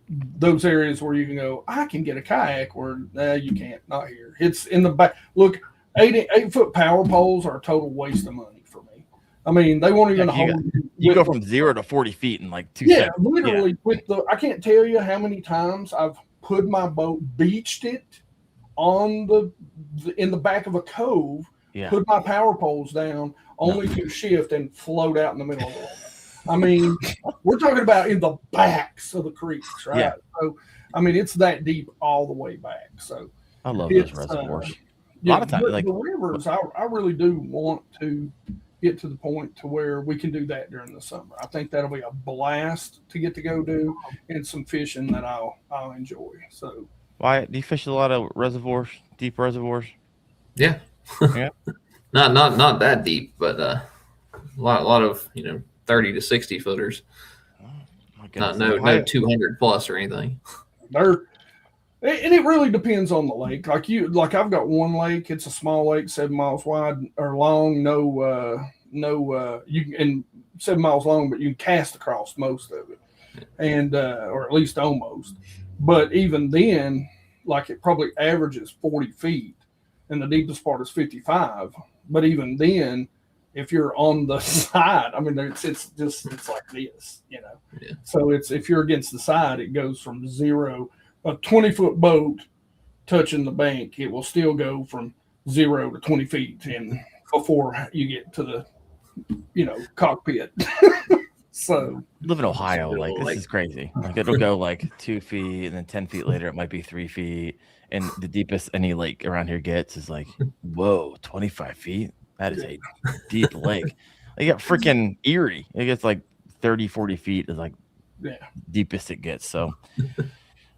C: those areas where you can go, I can get a kayak where you can't, not here. It's in the back. Look, 8-foot power poles are a total waste of money for me. I mean, they won't even hold.
A: You go from 0 to 40 feet in like 2
C: seconds.
A: Yeah,
C: literally I can't tell you how many times I've put my boat, beached it on in the back of a cove, put my power poles down, only to shift and float out in the middle of the lake. I mean, we're talking about in the backs of the creeks, right?
A: Yeah.
C: So, I mean, it's that deep all the way back. So
A: I love those reservoirs. A lot of times,
C: like the rivers, I really do want to get to the point to where we can do that during the summer. I think that'll be a blast to get to go do, and some fishing that I'll enjoy. So,
A: why do you fish a lot of reservoirs, deep reservoirs?
B: Yeah.
A: Yeah.
B: Not that deep, but a lot of 30 to 60 footers. No 200 plus or anything.
C: And it really depends on the lake. Like I've got one lake. It's a small lake, 7 miles wide or long. You can, and 7 miles long, but you can cast across most of it, and or at least almost. But even then, like it probably averages 40 feet, and the deepest part is 55. But even then, if you're on the side, I mean, it's like this,
B: Yeah.
C: So if you're against the side, it goes from 0. A 20-foot boat touching the bank, it will still go from 0 to 20 feet, and before you get to the, cockpit. So
A: I live in Ohio, like this is crazy. Like it'll go like 2 feet, and then 10 feet later, it might be 3 feet, and the deepest any lake around here gets is like, whoa, 25 feet. That is a deep lake. You got freaking Erie. It gets like 30, 40 feet is like deepest it gets. So.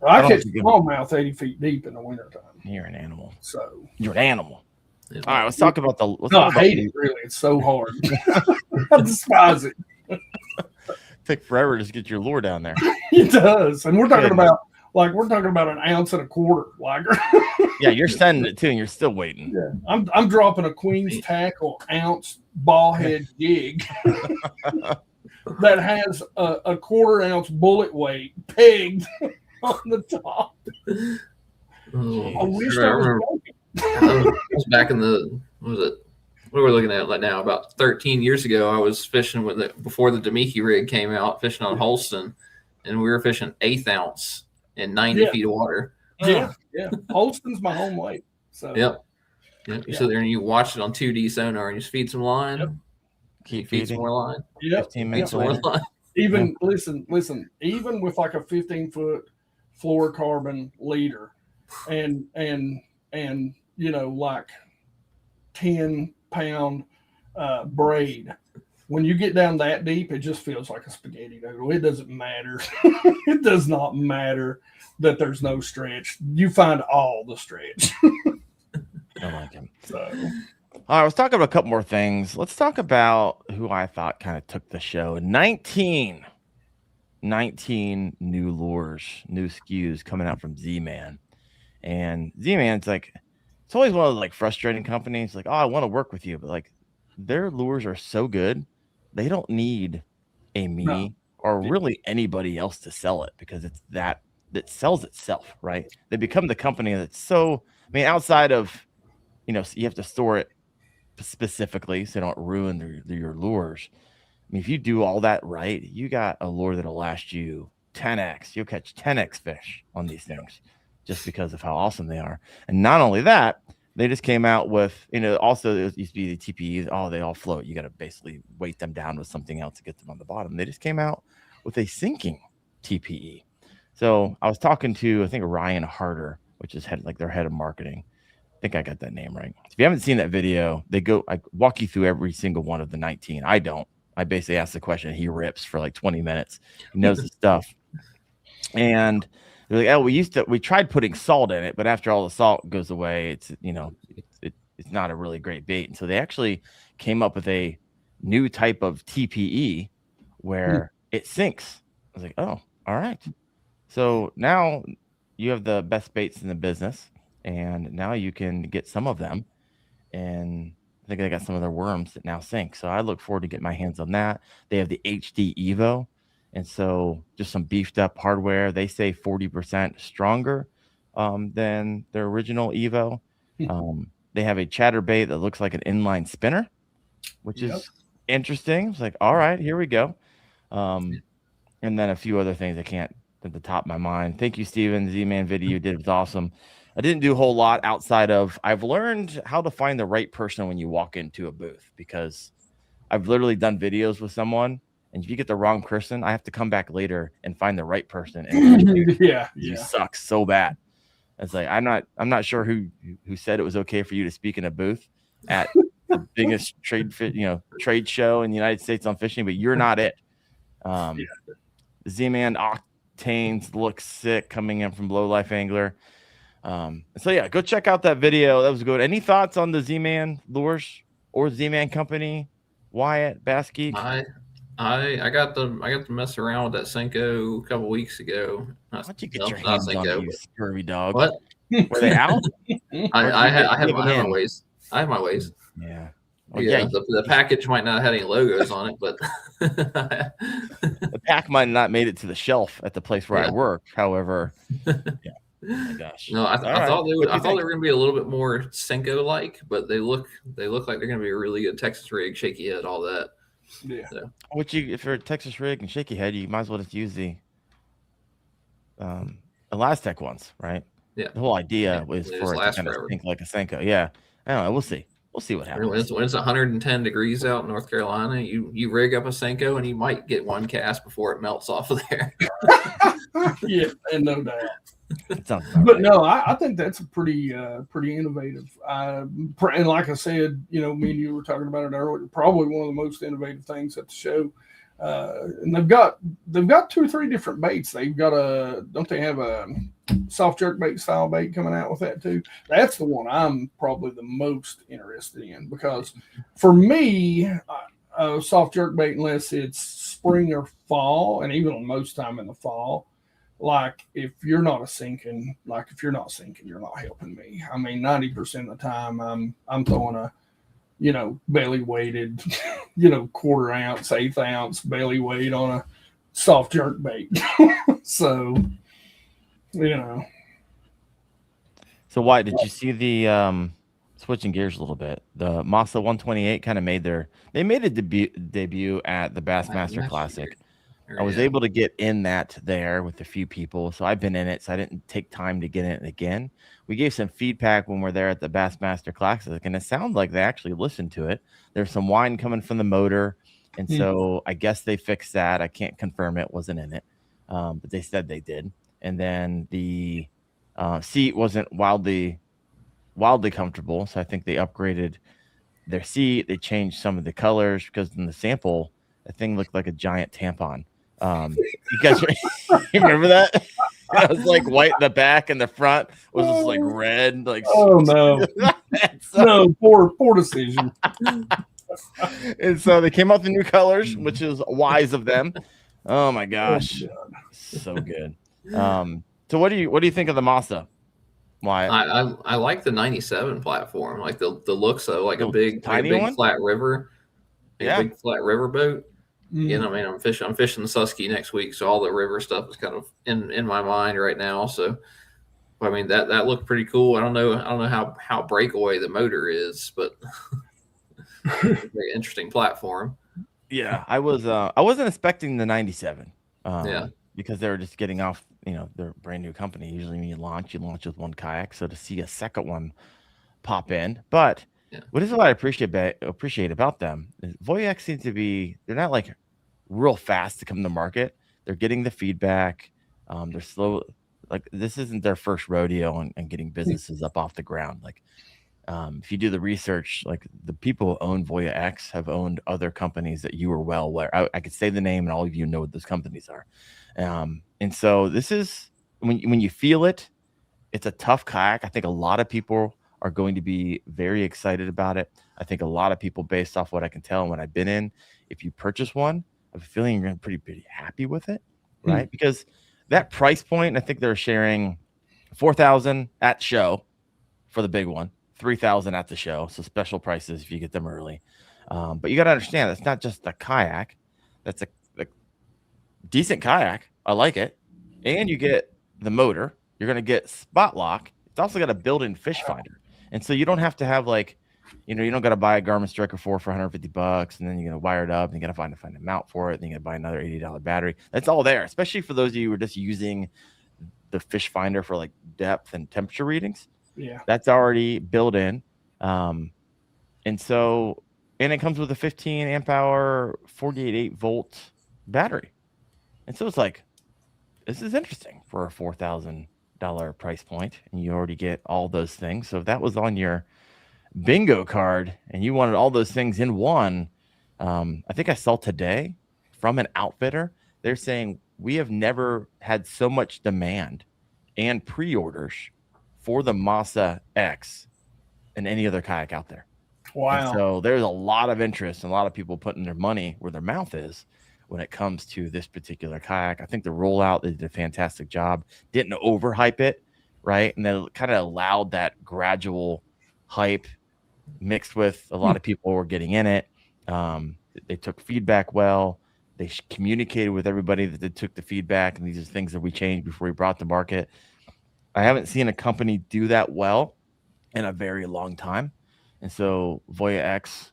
C: I catch smallmouth 80 feet deep in the wintertime.
A: You're an animal.
C: So
A: you're an animal. Yeah. All right, let's talk about the.
C: I hate it. Really, it's so hard. I despise it.
A: Take forever to just get your lure down there.
C: It does, and we're talking about an ounce and a quarter. Like,
A: yeah, you're sending it too, and you're still waiting.
C: Yeah, I'm dropping a queen's tackle ounce ball head jig that has a quarter ounce bullet weight pegged on the top. I wish I was joking.
B: I was back in the, what was it? What we're looking at now, about 13 years ago, I was fishing with it before the Demiki rig came out, fishing on Holston, and we were fishing 1/8 ounce in 90 feet of water.
C: Yeah. Holston's my home lake. So
B: Yep. You sit there and you watch it on 2D sonar and you just feed some line.
A: Yep. Keep feeding
B: some more line.
A: 15 minutes later.
C: Even listen, even with like a 15-foot fluorocarbon leader and like 10-pound braid, when you get down that deep, it just feels like a spaghetti noodle. It doesn't matter. It does not matter that there's no stretch. You find all the stretch.
A: I like him.
C: So,
A: all right, let's talk about a couple more things. Let's talk about who I thought kind of took the show. 19 new lures, new SKUs coming out from Z-Man. And Z-Man's like, it's always one of the like frustrating companies. Like, oh, I want to work with you, but like their lures are so good, they don't need a me or really anybody else to sell it because it's that sells itself, right? They become the company that's so. I mean, outside of, you have to store it specifically so they don't ruin your lures. I mean, if you do all that right, you got a lure that'll last you 10x. You'll catch 10x fish on these things just because of how awesome they are. And not only that, they just came out with, also it used to be the TPEs. Oh, they all float. You got to basically weight them down with something else to get them on the bottom. They just came out with a sinking TPE. So I was talking to, I think, Ryan Harder, which is their head of marketing. I think I got that name right. If you haven't seen that video, I walk you through every single one of the 19. I don't. I basically ask the question. He rips for like 20 minutes. He knows the stuff. And they're like, oh, we tried putting salt in it, but after all the salt goes away, it's not a really great bait. And so they actually came up with a new type of TPE where it sinks. I was like, oh, all right. So now you have the best baits in the business, and now you can get some of them. And I think they got some of their worms that now sink. So I look forward to getting my hands on that. They have the HD Evo. And so just some beefed up hardware. They say 40% stronger than their original Evo. They have a chatterbait that looks like an inline spinner, which is interesting. It's like, all right, here we go. And then a few other things I can't at the top of my mind. Thank you, Steven. Z-Man video you did was awesome. I didn't do a whole lot outside of I've learned how to find the right person when you walk into a booth, because I've literally done videos with someone, and if you get the wrong person, I have to come back later and find the right person. And you suck so bad. It's like I'm not sure who said it was okay for you to speak in a booth at the biggest trade show in the United States on fishing, but you're not it. Z-Man Octanes looks sick coming in from Low Life Angler. So yeah, go check out that video. That was good. Any thoughts on the Z-Man lures or Z-Man company? Wyatt, BassGeek?
B: I got to mess around with that Senko a couple weeks ago.
A: Why'd you get your hands on it, you scurvy dog?
B: What?
A: Were they out?
B: I have my ways. I have my ways.
A: Yeah.
B: Well, the package might not have any logos on it, but
A: the pack might not made it to the shelf at the place where I work. However, oh my gosh.
B: No, I thought they were going to be a little bit more Senko like, but they look like they're going to be a really good Texas rig, shaky head, all that.
C: Yeah.
B: So.
A: If you're a Texas rig and shaky head, you might as well just use the Elastec ones, right?
B: Yeah.
A: The whole idea was for it to kind of think like a Senko. Yeah. I don't know. We'll see. We'll see what happens.
B: When it's 110 degrees out in North Carolina, you rig up a Senko and you might get one cast before it melts off of there.
C: Yeah, and no doubt.
A: But
C: no, I think that's a pretty innovative. And like I said, me and you were talking about it earlier. Probably one of the most innovative things at the show. And they've got 2 or 3 different baits. They've got don't they have a soft jerk bait style bait coming out with that too? That's the one I'm probably the most interested in, because for me, soft jerk bait, unless it's spring or fall, and even most time in the fall, like if you're not sinking, you're not helping me. I mean, 90% of the time I'm throwing a belly weighted, quarter ounce, 1/8 ounce belly weight on a soft jerk bait. So,
A: So why did you see the switching gears a little bit? The Masa 128 kind of made a debut at the Bassmaster Classic. I was able to get in that there with a few people, so I've been in it, so I didn't take time to get in it again. We gave some feedback when we're there at the Bassmaster Classic, and it sounded like they actually listened to it. There's some wine coming from the motor, and so I guess they fixed that. I can't confirm it, wasn't in it, but they said they did. And then the seat wasn't wildly comfortable, so I think they upgraded their seat. They changed some of the colors because in the sample, the thing looked like a giant tampon. You guys you remember that? It was like white in the back and the front was just like red. Like
C: oh no, no, poor decision.
A: And so they came out with the new colors, which is wise of them. Oh my gosh, so good. So what do you think of the Masa? Why?
B: I like the 97 platform, like the looks of like a big flat river, big flat river boat. You know, I mean, I'm fishing the Susky next week, so all the river stuff is kind of in my mind right now. So, I mean, that looked pretty cool. I don't know how breakaway the motor is, but very interesting platform.
A: Yeah, I wasn't expecting the 97. Because they were just getting off. You know, they're a brand new company. Usually, when you launch with one kayak. So to see a second one pop in, but. What is what I appreciate about them is Voyax seems to be, they're not like real fast to come to market. They're getting the feedback. They're slow. Like this isn't their first rodeo and getting businesses up off the ground. Like if you do the research, like the people who own Voyax have owned other companies that you are well aware. I could say the name and all of you know what those companies are. And so this is when you feel it, it's a tough kayak. I think a lot of people are going to be very excited about it. I think a lot of people, based off what I can tell and what I've been in, if you purchase one, I have a feeling you're going to be pretty happy with it, right? Because that price point, I think they're sharing $4,000 at show for the big one, $3,000 at the show. So special prices if you get them early. But you got to understand, it's not just a kayak. That's a decent kayak. I like it. And you get the motor. You're going to get spot lock. It's also got a built-in fish finder. And so you don't have to have like, you don't got to buy a Garmin Striker 4 for $150 and then you're going to wire it up and you got to find a mount for it. And then you got to buy another $80 battery. That's all there, especially for those of you who are just using the fish finder for like depth and temperature readings.
C: Yeah.
A: That's already built in. And it comes with a 15 amp hour, 48 volt battery. And so it's like, this is interesting for a $4,000 price point, and you already get all those things. So if that was on your bingo card and you wanted all those things in one, I think I saw today from an outfitter, they're saying we have never had so much demand and pre-orders for the Masa X than any other kayak out there.
C: Wow.
A: And so there's a lot of interest and a lot of people putting their money where their mouth is when it comes to this particular kayak. I think the rollout, they did a fantastic job. Didn't overhype it, right? And then kind of allowed that gradual hype mixed with a lot of people were getting in it. They took feedback well. They communicated with everybody that they took the feedback, and these are things that we changed before we brought to market. I haven't seen a company do that well in a very long time. And so Voya X,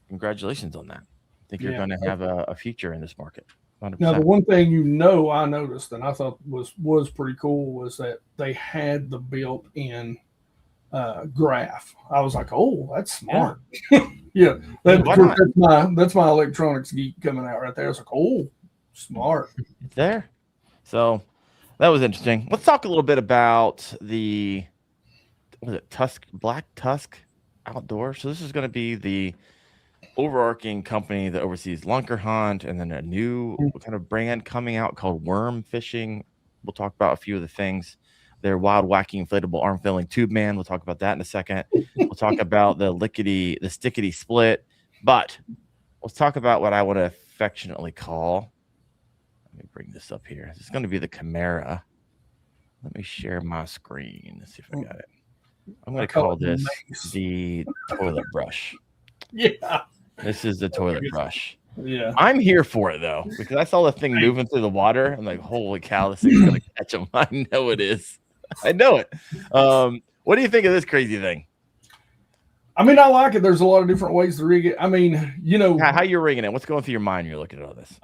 A: congratulations on that. I think you're going to have a future in this market. 100%.
C: Now, the one thing I noticed and I thought was pretty cool was that they had the built-in graph. I was like, oh, that's smart. Yeah, that's my electronics geek coming out right there. I was like, oh, smart.
A: It's there. So that was interesting. Let's talk a little bit about the Black Tusk Outdoor. So this is going to be the overarching company that oversees Lunker Hunt, and then a new kind of brand coming out called Worm Fishing. We'll talk about a few of the things. Their Wild Wacky Inflatable Arm Filling Tube Man. We'll talk about that in a second. We'll talk about the Stickity Split. But let's talk about what I want to affectionately call. Let me bring this up here. This is going to be the Chimera. Let me share my screen. Let's see if I got it. I'm going to call this the toilet brush.
C: Yeah.
A: This is the toilet brush.
C: Yeah.
A: I'm here for it, though, because I saw the thing moving through the water. I'm like, holy cow, this thing's going to catch them. I know it is. I know it. What do you think of this crazy thing?
C: I mean, I like it. There's a lot of different ways to rig it. I mean, you know,
A: How you're rigging it? What's going through your mind when you're looking at all this?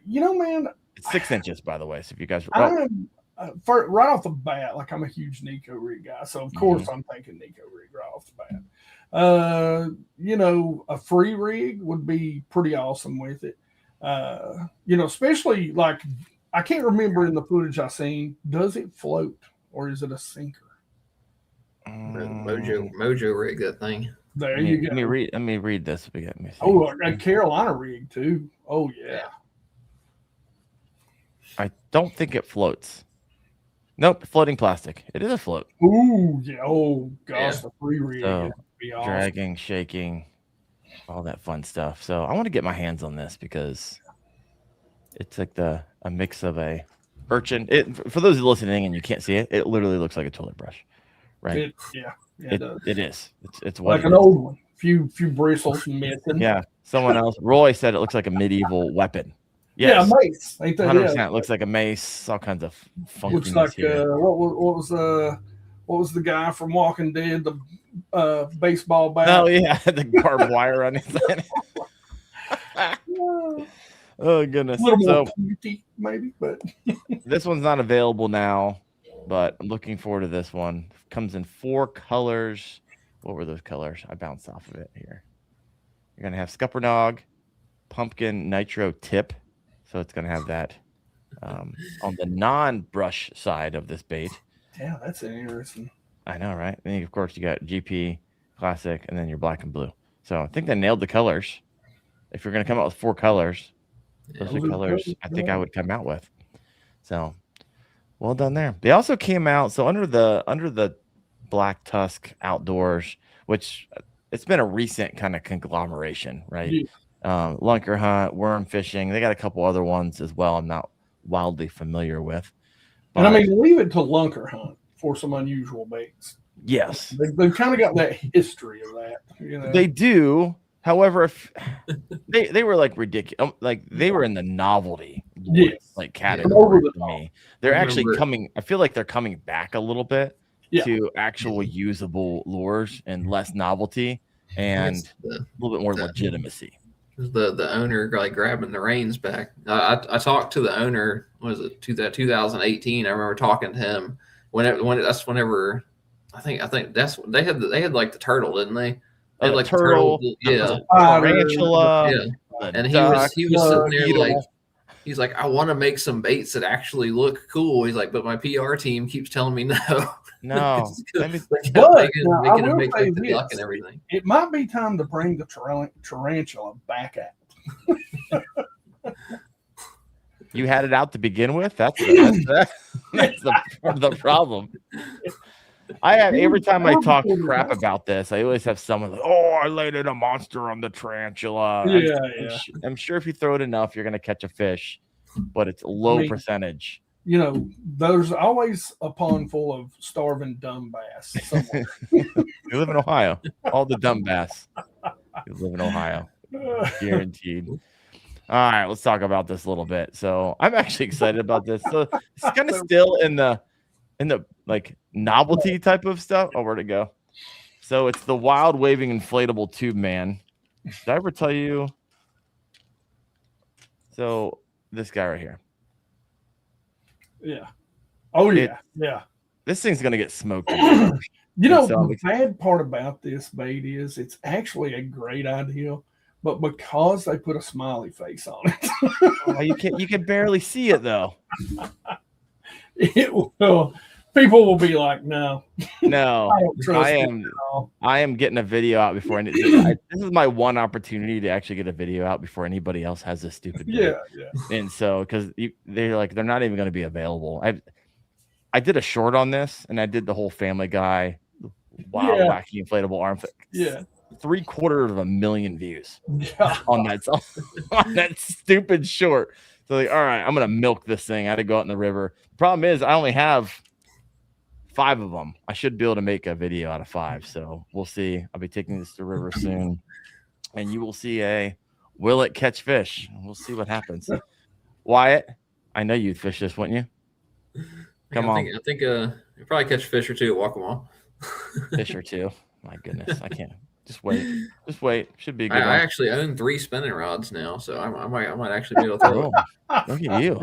C: You know, man,
A: It's 6 inches, by the way. So if you guys,
C: I'm right off the bat, like I'm a huge Nico rig guy, so of course I'm thinking Nico rig right off the bat. You know, a free rig would be pretty awesome with it. You know, especially like I can't remember in the footage I seen, does it float or is it a sinker?
B: Mojo rig that thing.
C: There you go.
A: Let me read this.
C: Oh, a Carolina rig too. Oh yeah.
A: I don't think it floats. Nope, floating plastic. It is a float.
C: Ooh, yeah. Oh gosh, the free rig.
A: So,
C: be awesome.
A: Dragging, shaking, all that fun stuff. So I want to get my hands on this because it's like a mix of a urchin. For those who are listening and you can't see it, it literally looks like a toilet brush, right?
C: It
A: is. It's what
C: like an old one. Few bristles missing.
A: Yeah. Someone else. Roy said it looks like a medieval weapon. Yes.
C: Yeah, mace. Ain't that
A: 100%. It looks like a mace. All kinds of funkiness.
C: Looks like what was the guy from Walking Dead? The baseball bat.
A: Oh yeah, the barbed wire on his head. Oh goodness.
C: A little more pointy, maybe, but
A: this one's not available now, but I'm looking forward to this one. Comes in 4 colors. What were those colors? I bounced off of it here. You're gonna have Scuppernog, pumpkin, nitro tip. So it's gonna have that on the non-brush side of this bait.
C: Yeah, that's interesting.
A: I know, right? And of course you got GP, classic, and then your black and blue. So I think they nailed the colors. If you're gonna come out with 4 colors, those are colors I think I would come out with. So well done there. They also came out under the Black Tusk Outdoors, which it's been a recent kind of conglomeration, right? Yeah. Lunker Hunt, Worm Fishing. They got a couple other ones as well. I'm not wildly familiar with.
C: And I mean, leave it to Lunker Hunt for some unusual baits.
A: Yes,
C: they've kind of got that history of that. You know,
A: they do. However, if they were like ridiculous, like they were in the novelty like category for me. They're actually coming. I feel like they're coming back a little bit to actual usable lures and less novelty and a little bit more legitimacy.
B: The owner like grabbing the reins back. I talked to the owner. Was it 2018? I remember talking to him whenever. I think that's they had like the turtle, didn't they? They had like
A: turtle,
B: tarantula, and he was sitting there like he's like, I want to make some baits that actually look cool. He's like, but my PR team keeps telling me no.
A: No,
B: and everything.
C: It might be time to bring the tarantula back out.
A: You had it out to begin with. That's the problem. I have every time I talk crap about this, I always have someone like, "Oh, I landed a monster on the tarantula." I'm sure if you throw it enough, you're going to catch a fish, but it's low percentage.
C: You know, there's always a pond full of starving dumb bass somewhere.
A: You live in Ohio. All the dumb bass. You live in Ohio. Guaranteed. All right, let's talk about this a little bit. So I'm actually excited about this. So it's kind of still in the like novelty type of stuff. Oh, where'd it go? So it's the wild waving inflatable tube man. Did I ever tell you? So this guy right here.
C: Yeah. Oh yeah.
A: This thing's gonna get smoked.
C: You know, the bad part about this bait is it's actually a great idea, but because they put a smiley face on it,
A: you can barely see it though.
C: People will be like, no,
A: I am getting a video out before this is my one opportunity to actually get a video out before anybody else has this stupid video. And so because they're not even going to be available. I did a short on this and I did the whole Family Guy wild wacky inflatable arm. 750,000 views on that stupid short. So like, all right, I'm gonna milk this thing. I had to go out in the river. Problem is I only have 5 of them. I should be able to make a video out of 5. So we'll see. I'll be taking this to the river soon, and you will see will it catch fish? We'll see what happens. Wyatt, I know you'd fish this, wouldn't you? Come on.
B: I think you probably catch a fish or two at Waccamaw.
A: fish or two. My goodness, I can't. Just wait. Should be a good
B: I
A: one.
B: actually own 3 spinning rods now, so I might actually be able to throw it.
A: Look at you.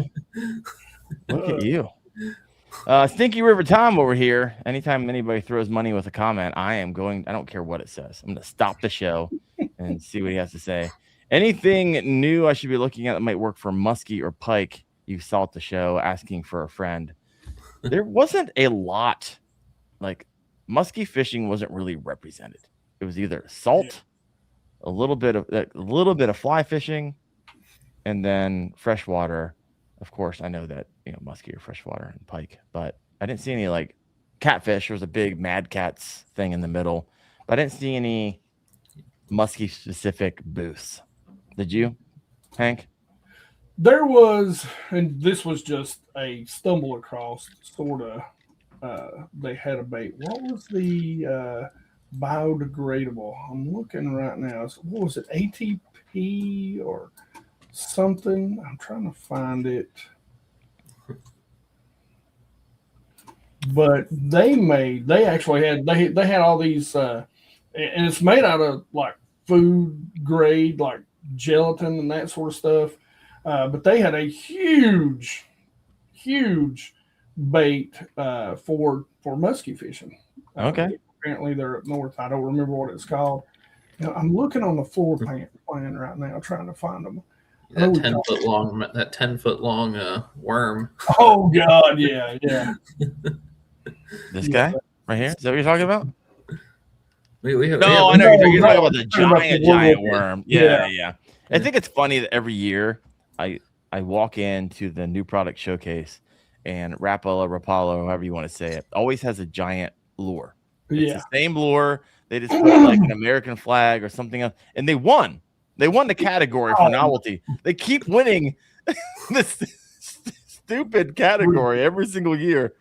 A: Look at you. Stinky River Tom over here. Anytime anybody throws money with a comment, I don't care what it says. I'm going to stop the show and see what he has to say. Anything new I should be looking at that might work for muskie or pike? You saw at the show asking for a friend. There wasn't a lot. Like, muskie fishing wasn't really represented. It was either salt, a little bit of fly fishing, and then freshwater. Of course, I know that muskie or freshwater and pike, but I didn't see any like catfish. There was a big Mad Cats thing in the middle, but I didn't see any muskie specific booths. Did you, Hank?
C: There was, and this was just a stumble across sort of. They had a bait. What was the biodegradable? I'm looking right now. So what was it? ATP or something? I'm trying to find it. But they actually had all these, and it's made out of like food grade, like gelatin and that sort of stuff. But they had a huge bait for muskie fishing.
A: Okay.
C: Apparently they're up north. I don't remember what it's called. I'm looking on the floor plan right now, trying to find them.
B: That 10-foot long worm.
C: Oh God, yeah.
A: This guy right here? Is that what you're talking about?
B: I
A: know you're talking about the giant worm. Yeah. I think it's funny that every year I walk into the new product showcase and Rapala, however you want to say it, always has a giant lure. It's the same lure. They just put like an American flag or something else, and they won. They won the category for novelty. They keep winning this stupid category every single year.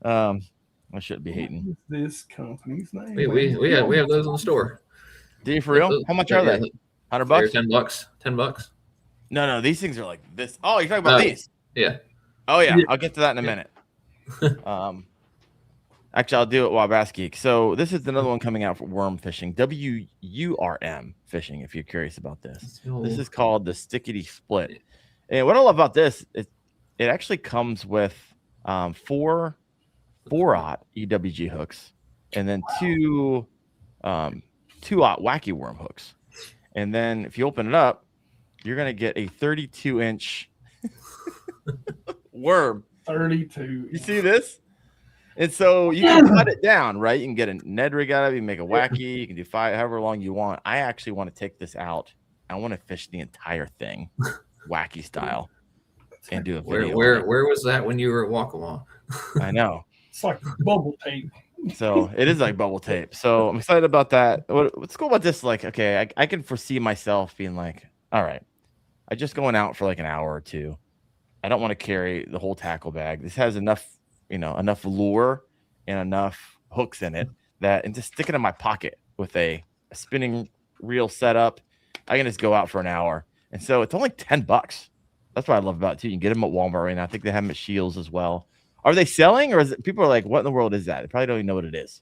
A: I shouldn't be hating.
C: What is this company's name?
B: We have those in the store.
A: Do you for real? How much are they? $100?
B: $10. $10.
A: No, these things are like this. Oh, you're talking about these?
B: Yeah.
A: Oh yeah, I'll get to that in a minute. Actually, I'll do it while BassGeek. So this is another one coming out for worm fishing, WURM fishing. If you're curious about this, this is called the Stickity Split. And what I love about this is it actually comes with 4 4-aught EWG hooks, and then 2 2-aught wacky worm hooks. And then if you open it up, you're gonna get a 32-inch worm.
C: 32.
A: You see this? And so you can cut it down, right? You can get a Ned rig out of it. You can make a wacky. You can do 5, however long you want. I actually want to take this out. I want to fish the entire thing, wacky style, and do a video.
B: Where was that when you were at Waccamaw?
A: I know.
C: It's like bubble tape.
A: So it is like bubble tape. So I'm excited about that. What's cool about this? Like, okay, I can foresee myself being like, all right, I'm just going out for like an hour or two. I don't want to carry the whole tackle bag. This has enough lure and enough hooks in it and just stick it in my pocket with a spinning reel setup. I can just go out for an hour. And so it's only $10. That's what I love about it too. You can get them at Walmart right now. I think they have them at Shields as well. Are they selling, or is it people are like, what in the world is that? They probably don't even know what it is.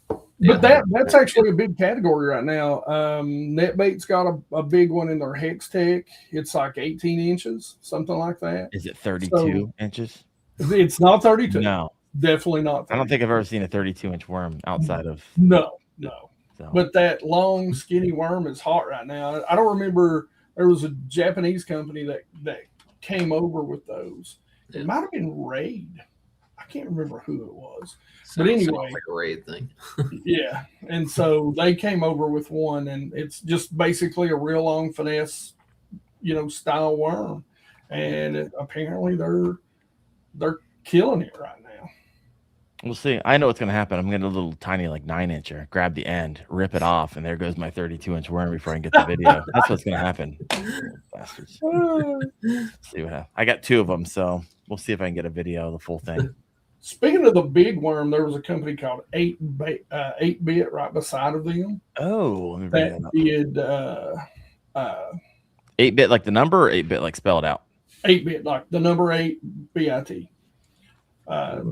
C: But that's actually a big category right now. NetBait's got a big one in their Hex Tech. It's like 18 inches, something like that.
A: Is it 32 inches?
C: It's not 32.
A: No.
C: Definitely not 32.
A: I don't think I've ever seen a 32-inch worm outside of.
C: No.
A: So.
C: But that long, skinny worm is hot right now. I don't remember. There was a Japanese company that came over with those. It might have been Raid. I can't remember who it was. But anyway.
B: Like a Raid thing.
C: Yeah. And so they came over with one, and it's just basically a real long finesse, style worm. And apparently they're killing it right now.
A: We'll see. I know what's going to happen. I'm going to get a little tiny, like 9-incher, grab the end, rip it off, and there goes my 32-inch worm before I can get the video. That's what's going to happen. Bastards. See what happens. I got 2 of them, so we'll see if I can get a video of the full thing.
C: Speaking of the big worm, there was a company called 8-Bit right beside of them.
A: Oh, let me bring
C: that
A: up. 8-Bit like the number, or 8-Bit like spelled out?
C: 8-Bit, like the number 8 BIT.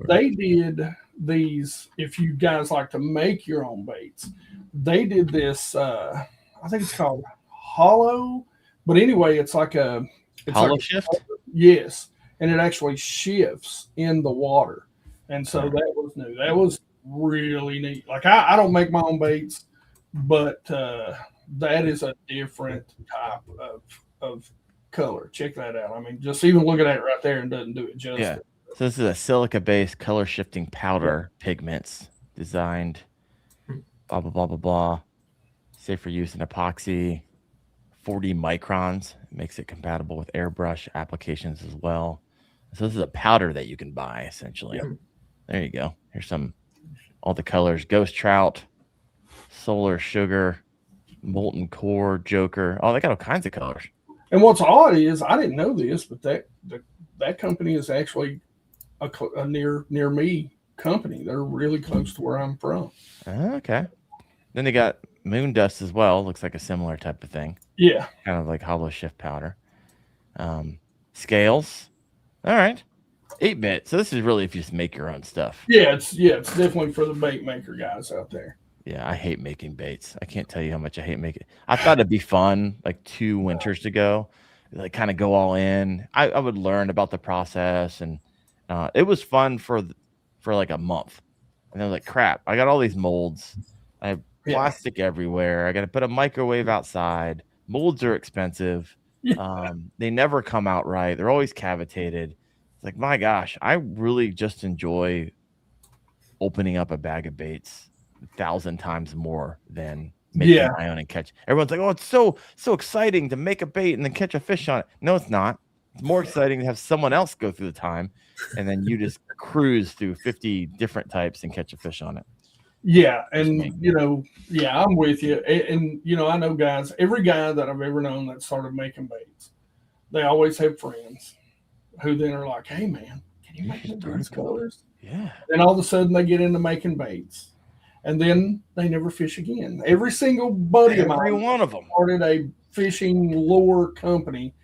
C: They did these, if you guys like to make your own baits, they did this. I think it's called Hollow, but anyway, it's like
A: Hollow shift.
C: Yes, and it actually shifts in the water, and so that was new. That was really neat. Like I don't make my own baits, but that is a different type of color. Check that out. I mean, just even looking at it right there and doesn't do it justice.
A: Yeah. So this is a silica-based color shifting powder pigments designed. Blah blah blah blah blah. Safe for use in epoxy. 40 microns. It makes it compatible with airbrush applications as well. So this is a powder that you can buy essentially. Yep. There you go. Here's all the colors: Ghost Trout, Solar Sugar, Molten Core, Joker. Oh, they got all kinds of colors.
C: And what's odd is I didn't know this, but that company is actually a near me company. They're really close to where I'm from.
A: Okay. Then they got Moon Dust as well. Looks like a similar type of thing.
C: Yeah.
A: Kind of like hollow shift powder. Scales. All right. 8-bit. So this is really if you just make your own stuff.
C: Yeah, it's definitely for the bait maker guys out there.
A: Yeah, I hate making baits. I can't tell you how much I hate making. I thought it'd be fun like 2 winters ago, like kind of go all in. I would learn about the process, and it was fun for like a month. And I was like, crap, I got all these molds. I have plastic everywhere. I got to put a microwave outside. Molds are expensive. They never come out right. They're always cavitated. It's like, my gosh, I really just enjoy opening up a bag of baits 1,000 times more than making my own and catch. Everyone's like, oh, it's so exciting to make a bait and then catch a fish on it. No, it's not. It's more exciting to have someone else go through the time, and then you just cruise through 50 different types and catch a fish on it.
C: Yeah, and I'm with you. And I know guys, every guy that I've ever known that started making baits, they always have friends who then are like, hey man, can you make these colors?
A: Yeah.
C: And all of a sudden they get into making baits, and then they never fish again. Every single buddy of mine,
A: every one of them,
C: started a fishing lure company,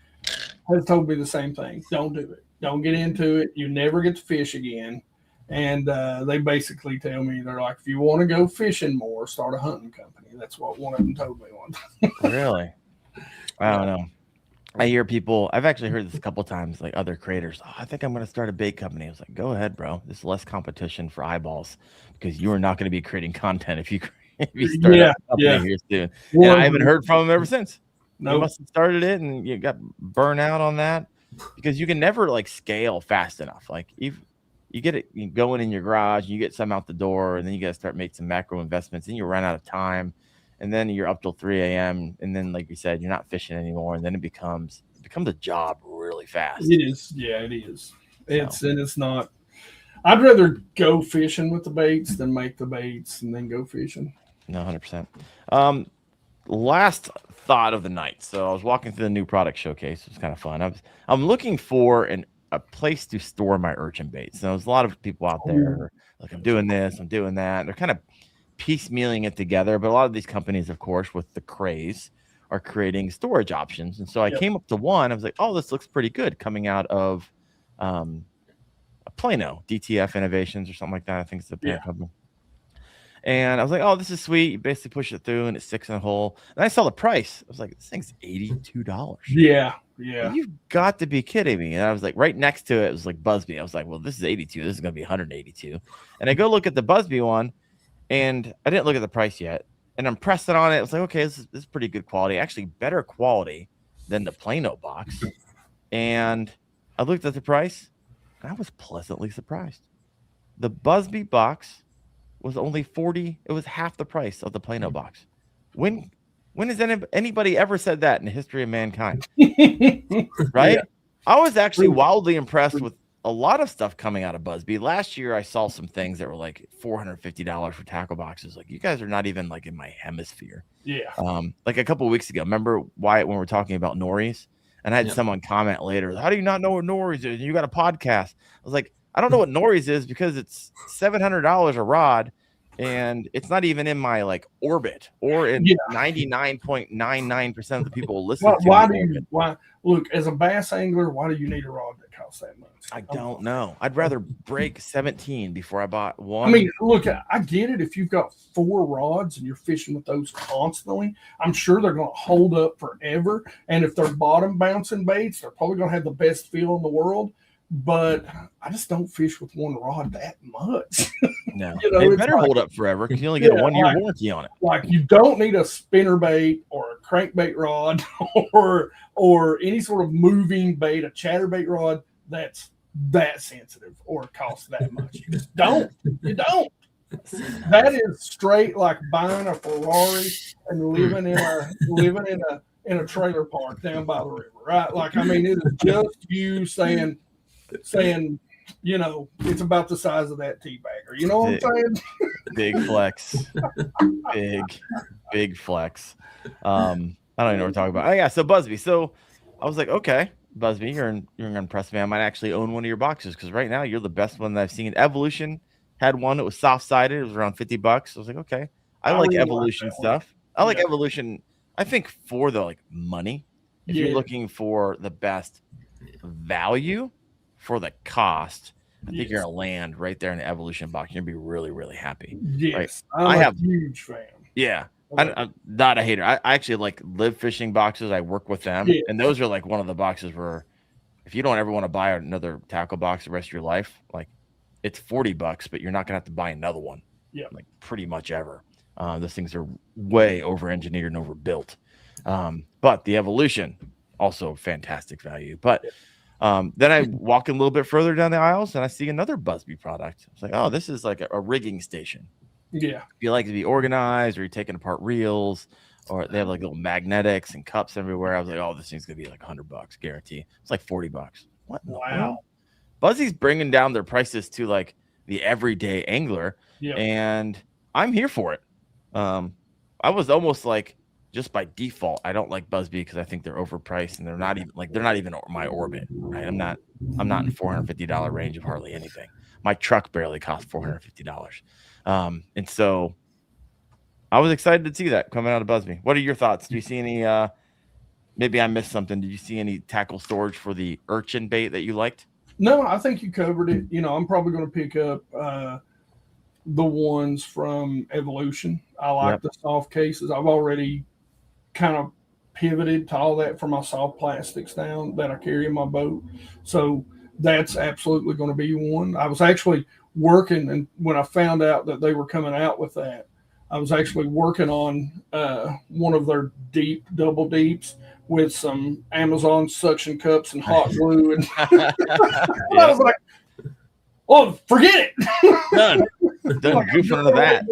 C: has told me the same thing. Don't do it. Don't get into it. You never get to fish again. And they basically tell me, they're like, if you want to go fishing more, start a hunting company. That's what one of them told me one time.
A: Really? I don't know. I hear people, I've actually heard this a couple of times, like other creators, I think I'm going to start a bait company. I was like, go ahead, bro. There's less competition for eyeballs because you are not going to be creating content if you start a company here soon. And I haven't heard from them ever since. You must have started it and you got burnt out on that because you can never like scale fast enough. Like if you get it going in your garage, you get some out the door, and then you got to start making some macro investments, and you run out of time. And then you're up till 3 a.m. And then, like you said, you're not fishing anymore. And then it becomes a job really fast.
C: It is. Yeah, it is. It's not. I'd rather go fishing with the baits than make the baits and then go fishing.
A: No, 100%. Last thought of the night. So I was walking through the new product showcase. It was kind of fun. I'm looking for a place to store my urchin baits. And there's a lot of people out there like, I'm doing this, I'm doing that. They're kind of piecemealing it together, but a lot of these companies, of course, with the craze, are creating storage options. And so I came up to one. I was like, oh, this looks pretty good, coming out of Plano, DTF Innovations or something like that. I think it's the parent company. And I was like, oh, this is sweet. You basically push it through and it sticks in a hole. And I saw the price. I was like, this thing's $82.
C: Yeah.
A: You've got to be kidding me. And I was like, right next to it was like Busby. I was like, well, this is 82. This is going to be 182. And I go look at the Busby one. And I didn't look at the price yet. And I'm pressing on it. I was like, okay, this is pretty good quality. Actually, better quality than the Plano box. And I looked at the price, and I was pleasantly surprised. The Busby box was only $40. It was half the price of the Plano box. When has anybody ever said that in the history of mankind? Right? Yeah. I was actually wildly impressed with a lot of stuff coming out of Busby. Last year, I saw some things that were like $450 for tackle boxes. Like, you guys are not even like in my hemisphere.
C: Yeah.
A: Like a couple of weeks ago, remember Wyatt when we were talking about Norries? And I had someone comment later, how do you not know what Norries is? You got a podcast. I was like, I don't know what Norries is because it's $700 a rod and it's not even in my like orbit or in
C: Yeah.
A: 99.99% of the people listen
C: Why,
A: to
C: why
A: me
C: do you? Why look as a bass angler? Why do you need a rod that costs that much?
A: I don't know. I'd rather break 17 before I bought one.
C: I mean, look, I get it. If you've got 4 rods and you're fishing with those constantly, I'm sure they're going to hold up forever. And if they're bottom bouncing baits, they're probably going to have the best feel in the world. But I just don't fish with one rod that much.
A: No,
C: You know,
A: it
C: it's
A: better
C: like-
A: hold up forever because you only get a
C: Yeah,
A: 1 year
C: like-
A: warranty on it.
C: Like you don't need a spinner bait or a crankbait rod or any sort of moving bait, a chatterbait rod that's that sensitive or costs that much. You just don't. You don't. That is straight like buying a Ferrari and living in a trailer park down by the river, right? Like I mean, it is just you saying, you know, it's about the size of that tea bagger. You know what I'm saying?
A: Big flex. big flex. I don't even know what we're talking about. Oh yeah, so Busby. So I was like, okay, Busby, you're gonna impress me. I might actually own one of your boxes because right now you're the best one that I've seen. Evolution had one that was soft sided. It was around $50. I was like, okay, I like
C: really
A: Evolution
C: like that one.
A: stuff. I like
C: Yeah.
A: Evolution. I think for the like money, if
C: Yeah.
A: you're looking for the best value for the cost, I think you're
C: Yes.
A: gonna land right there in the Evolution box. You're gonna be really, really happy.
C: Yes,
A: I
C: I'm
A: have-
C: a huge fan.
A: Yeah. I'm not a hater. I actually like live fishing boxes. I work with them.
C: Yeah.
A: And those are like one of the boxes where if you don't ever want to buy another tackle box the rest of your life, like it's $40, but you're not gonna have to buy another one.
C: Yeah.
A: Like pretty much ever. Those things are way over engineered and overbuilt. But the Evolution, also fantastic value. But then I walk a little bit further down the aisles and I see another Busby product. It's like, oh, this is like a rigging station.
C: Yeah,
A: If you like to be organized or you're taking apart reels or they have like little magnetics and cups everywhere, I was like, oh, this thing's gonna be like $100 guarantee. It's like $40. What in the
C: Wow.
A: world? Buzzy's bringing down their prices to like the everyday angler,
C: yeah,
A: and I'm here for it. I was almost like just by default, I don't like Busby because I think they're overpriced and they're not even my orbit. Right? I'm not in $450 range of hardly anything. My truck barely costs $450. And so I was excited to see that coming out of Busby. What are your thoughts? Do you see any maybe I missed something? Did you see any tackle storage for the urchin bait that you liked?
C: No, I think you covered it. You know, I'm probably going to pick up the ones from Evolution. I like the soft cases. I've already kind of pivoted to all that for my soft plastics down that I carry in my boat. So that's absolutely going to be one. I was actually working, and when I found out that they were coming out with that, I was actually working on one of their deep double deeps with some Amazon suction cups and hot glue. And I was like, "Oh, forget it!
A: Done goofing into that."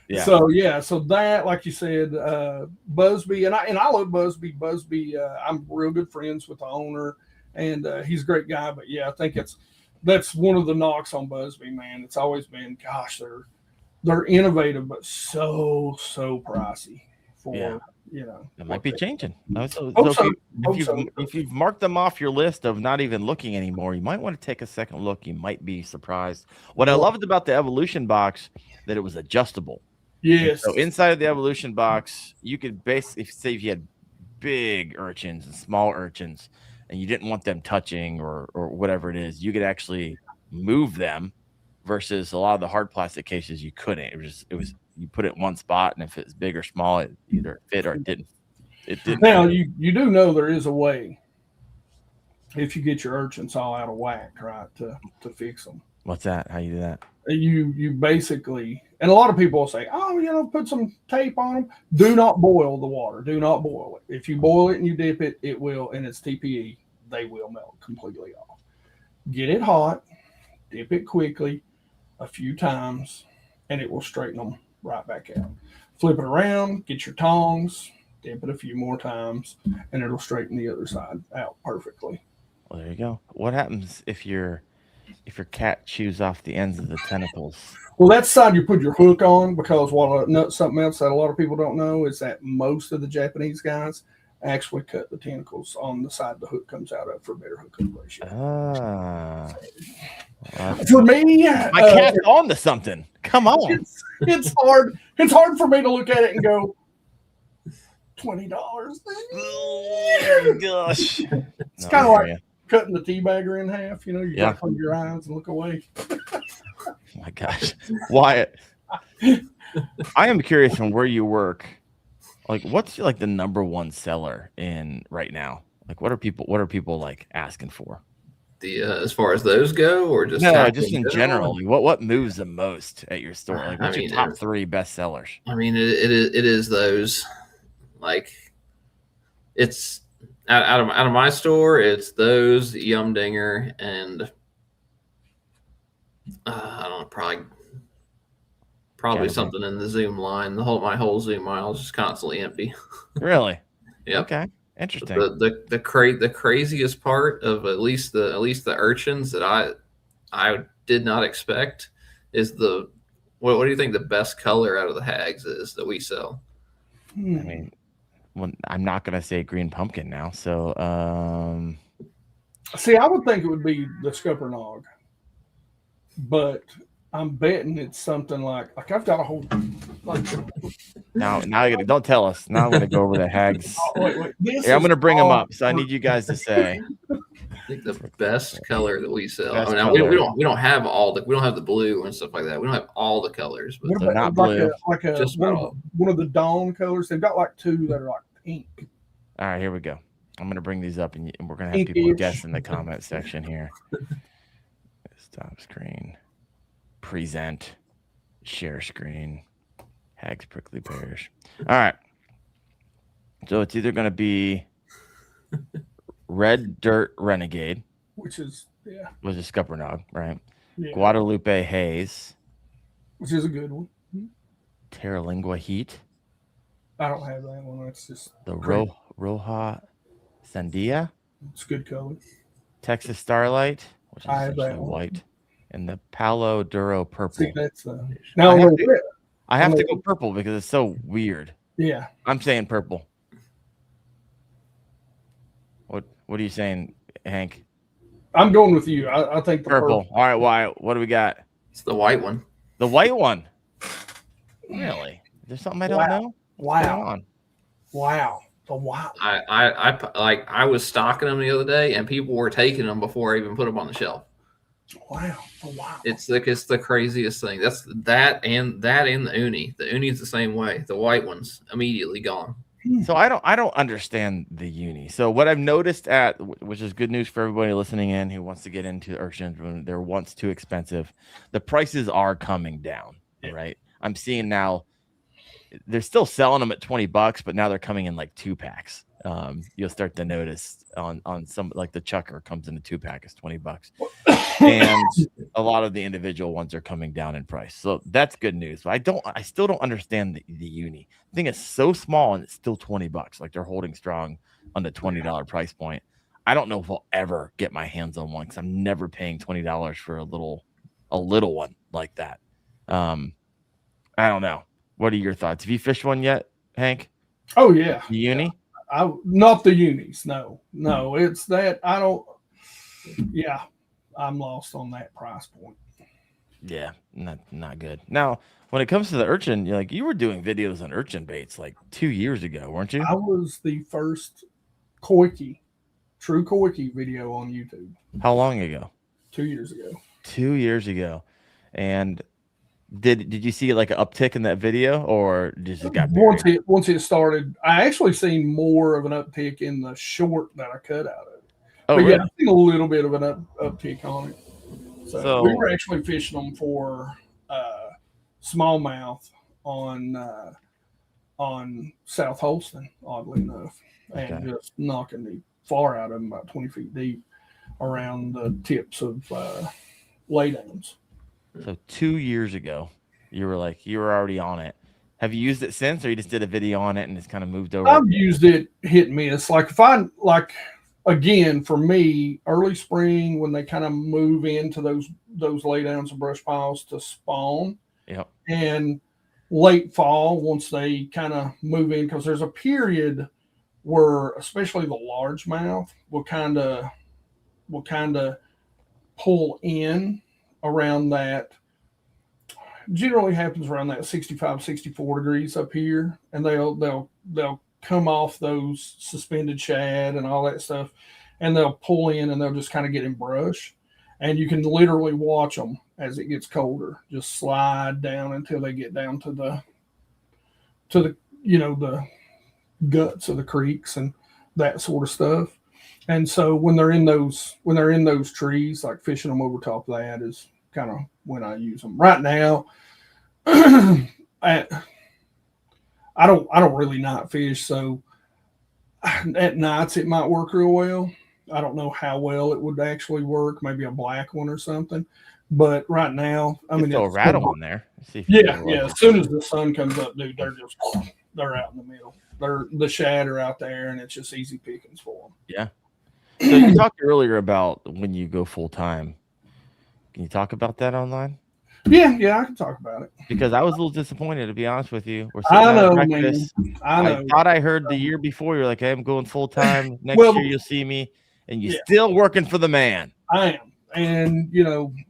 C: Yeah. So that, like you said, Busby, and I love Busby. Busby, I'm real good friends with the owner, and he's a great guy. But yeah, I think that's one of the knocks on Busby, man. It's always been, gosh, they're innovative, but so pricey for
A: It might be changing. If you've marked them off your list of not even looking anymore, you might want to take a second look. You might be surprised. What I loved about the Evolution box, that it was adjustable.
C: Yes.
A: So inside of the Evolution box, you could basically say if you had big urchins and small urchins and you didn't want them touching or whatever it is, you could actually move them versus a lot of the hard plastic cases you couldn't. It was you put it in one spot, and if it's big or small, it either fit or it didn't.
C: Now you do know there is a way if you get your urchins all out of whack, right, to fix them.
A: What's that? How you do that?
C: You basically, and a lot of people will say, oh, put some tape on them. Do not boil the water. Do not boil it. If you boil it and you dip it, it will, and it's TPE, they will melt completely off. Get it hot, dip it quickly a few times, and it will straighten them right back out. Flip it around, get your tongs, dip it a few more times, and it'll straighten the other side out perfectly.
A: Well, there you go. What happens if your cat chews off the ends of the tentacles?
C: Well, that's the side you put your hook on, because something else that a lot of people don't know is that most of the Japanese guys actually cut the tentacles on the side the hook comes out of for better hook-up ratio.
A: Ah.
C: For me,
A: My cat's on to something. Come on.
C: It's hard. It's hard for me to look at it and go, $20.
A: Oh, gosh.
C: It's kind of like cutting the tea bagger in half. You know, you got to close your eyes and look away.
A: Oh my gosh. Wyatt, I am curious from where you work. Like, what's like the number one seller in right now? Like, what are people like asking for?
B: The as far as those go, or just
A: just in general? What moves the most at your store? Like, what's your top 3 best sellers?
B: I mean, it is those. Like, it's out of my store. It's those Yumdinger and I don't know, probably something in the Zoom line. My whole Zoom aisle is just constantly empty.
A: Really?
B: Yeah.
A: Okay. Interesting.
B: The craziest part of at least the urchins that I did not expect is what do you think the best color out of the hags is that we sell?
A: I mean, I'm not gonna say green pumpkin now. So
C: see, I would think it would be the Scuppernong, but I'm betting it's something like I've got a whole
A: now don't tell us. Now I'm gonna go over the hags.
C: Wait.
A: I'm gonna bring them up. So I need you guys to say.
B: I think the best color that we sell.
A: Best
B: we don't have the blue and stuff like that. We don't have all the colors, but
A: they're not blue.
C: Just one of the dawn colors. They've got like 2 that are like pink.
A: All right, here we go. I'm gonna bring these up, and we're gonna have people guess in the comment section here. Stop screen. Present. Share screen. Hags prickly pears. All right. So it's either gonna be Red Dirt Renegade,
C: which is
A: was a Scuppernong, right?
C: Yeah.
A: Guadalupe Haze,
C: which is a good one.
A: Terralingua Heat.
C: I don't have that one. That's just
A: the Roja Sandia.
C: It's a good color.
A: Texas Starlight, which is
C: essentially
A: white, and the Palo Duro Purple.
C: See, that's now
A: I have to go purple because it's so weird.
C: Yeah,
A: I'm saying purple. What are you saying, Hank?
C: I'm going with you. I think the
A: purple. All right, Wyatt. What do we got?
B: It's the white one.
A: The white one. Really? Is there something I don't know?
C: Wow. The wow.
B: I was stocking them the other day, and people were taking them before I even put them on the shelf.
C: Wow.
B: It's the craziest thing. That's that and the uni. The uni's the same way. The white one's immediately gone.
A: So I don't understand the uni. So what I've noticed which is good news for everybody listening in who wants to get into urchins when they're once too expensive, the prices are coming down. Right? I'm seeing now they're still selling them at $20, but now they're coming in like 2-packs. You'll start to notice on some, like the Chucker comes in a 2-pack is $20, and a lot of the individual ones are coming down in price. So that's good news. But I still don't understand the uni. I think it's so small and it's still $20. Like they're holding strong on the $20 price point. I don't know if I'll ever get my hands on one because I'm never paying $20 for a little one like that. I don't know. What are your thoughts? Have you fished one yet, Hank?
C: Oh yeah,
A: the uni.
C: Not the unis. No, it's that I don't. Yeah, I'm lost on that price point.
A: Yeah, not good. Now, when it comes to the urchin, you were doing videos on urchin baits like 2 years ago, weren't you?
C: I was the first true koiki video on YouTube.
A: How long ago?
C: 2 years ago.
A: 2 years ago, and did you see like an uptick in that video, or just it got buried?
C: Once it started? I actually seen more of an uptick in the short that I cut out of it.
A: Oh,
C: but
A: really?
C: yeah, I seen a little bit of an uptick on it. So we were actually fishing them for smallmouth on South Holston, oddly enough, and just knocking the far out of them about 20 feet deep around the tips of laydowns.
A: So 2 years ago, you were already on it. Have you used it since, or you just did a video on it and it's kind of moved over?
C: I've used it hit and miss. Like if I again, for me, early spring when they kind of move into those laydowns and brush piles to spawn.
A: Yep.
C: And late fall once they kind of move in, because there's a period where especially the largemouth will kind of pull in around that. generally happens around that 65, 64 degrees up here, and they'll come off those suspended shad and all that stuff, and they'll pull in and they'll just kind of get in brush, and you can literally watch them as it gets colder, just slide down until they get down to the the guts of the creeks and that sort of stuff. And so when they're in those trees, like fishing them over top of that is kind of when I use them. Right now, I don't really night fish, so at nights it might work real well. I don't know how well it would actually work, maybe a black one or something. But right now, I mean,
A: throw a rattle in there.
C: Yeah. As soon as the sun comes up, dude, they're out in the middle. The shad are out there, and it's just easy pickings for them.
A: Yeah. So you talked earlier about when you go full time. Can you talk about that online?
C: Yeah, I can talk about it.
A: Because I was a little disappointed, to be honest with you.
C: I know, man.
A: I thought I heard the year before you're like, hey, I'm going full time. Next year you'll see me, and you're still working for the man.
C: I am. And,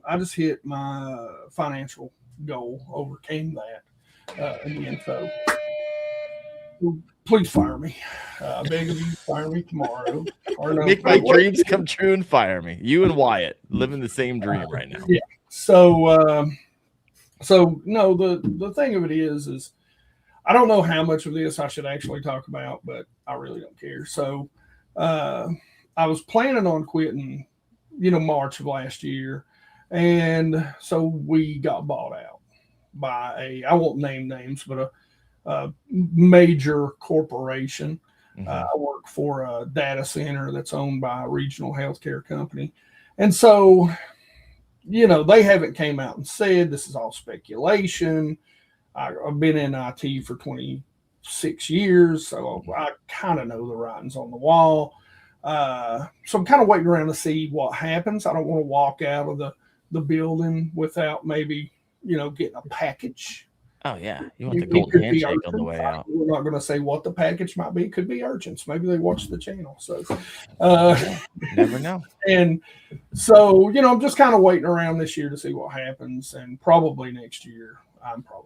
C: I just hit my financial goal, overcame that again. So please fire me. I beg of you, fire me tomorrow. Or no,
A: make my dreams come true and fire me. You and Wyatt living the same dream right now.
C: Yeah. So no, the thing of it is I don't know how much of this I should actually talk about, but I really don't care. So I was planning on quitting, March of last year. And so we got bought out by I won't name names, but a major corporation.
A: Mm-hmm.
C: I work for a data center that's owned by a regional healthcare company. And so, they haven't came out and said this is all speculation. I've been in IT for 26 years, so I kind of know the writings on the wall. So I'm kind of waiting around to see what happens. I don't want to walk out of the building without maybe, getting a package.
A: Oh, yeah. You want the golden handshake on the way out.
C: We're not going to say what the package might be. It could be urchins. Maybe they watch the channel. So,
A: never know.
C: And so, I'm just kind of waiting around this year to see what happens. And probably next year, I'm done.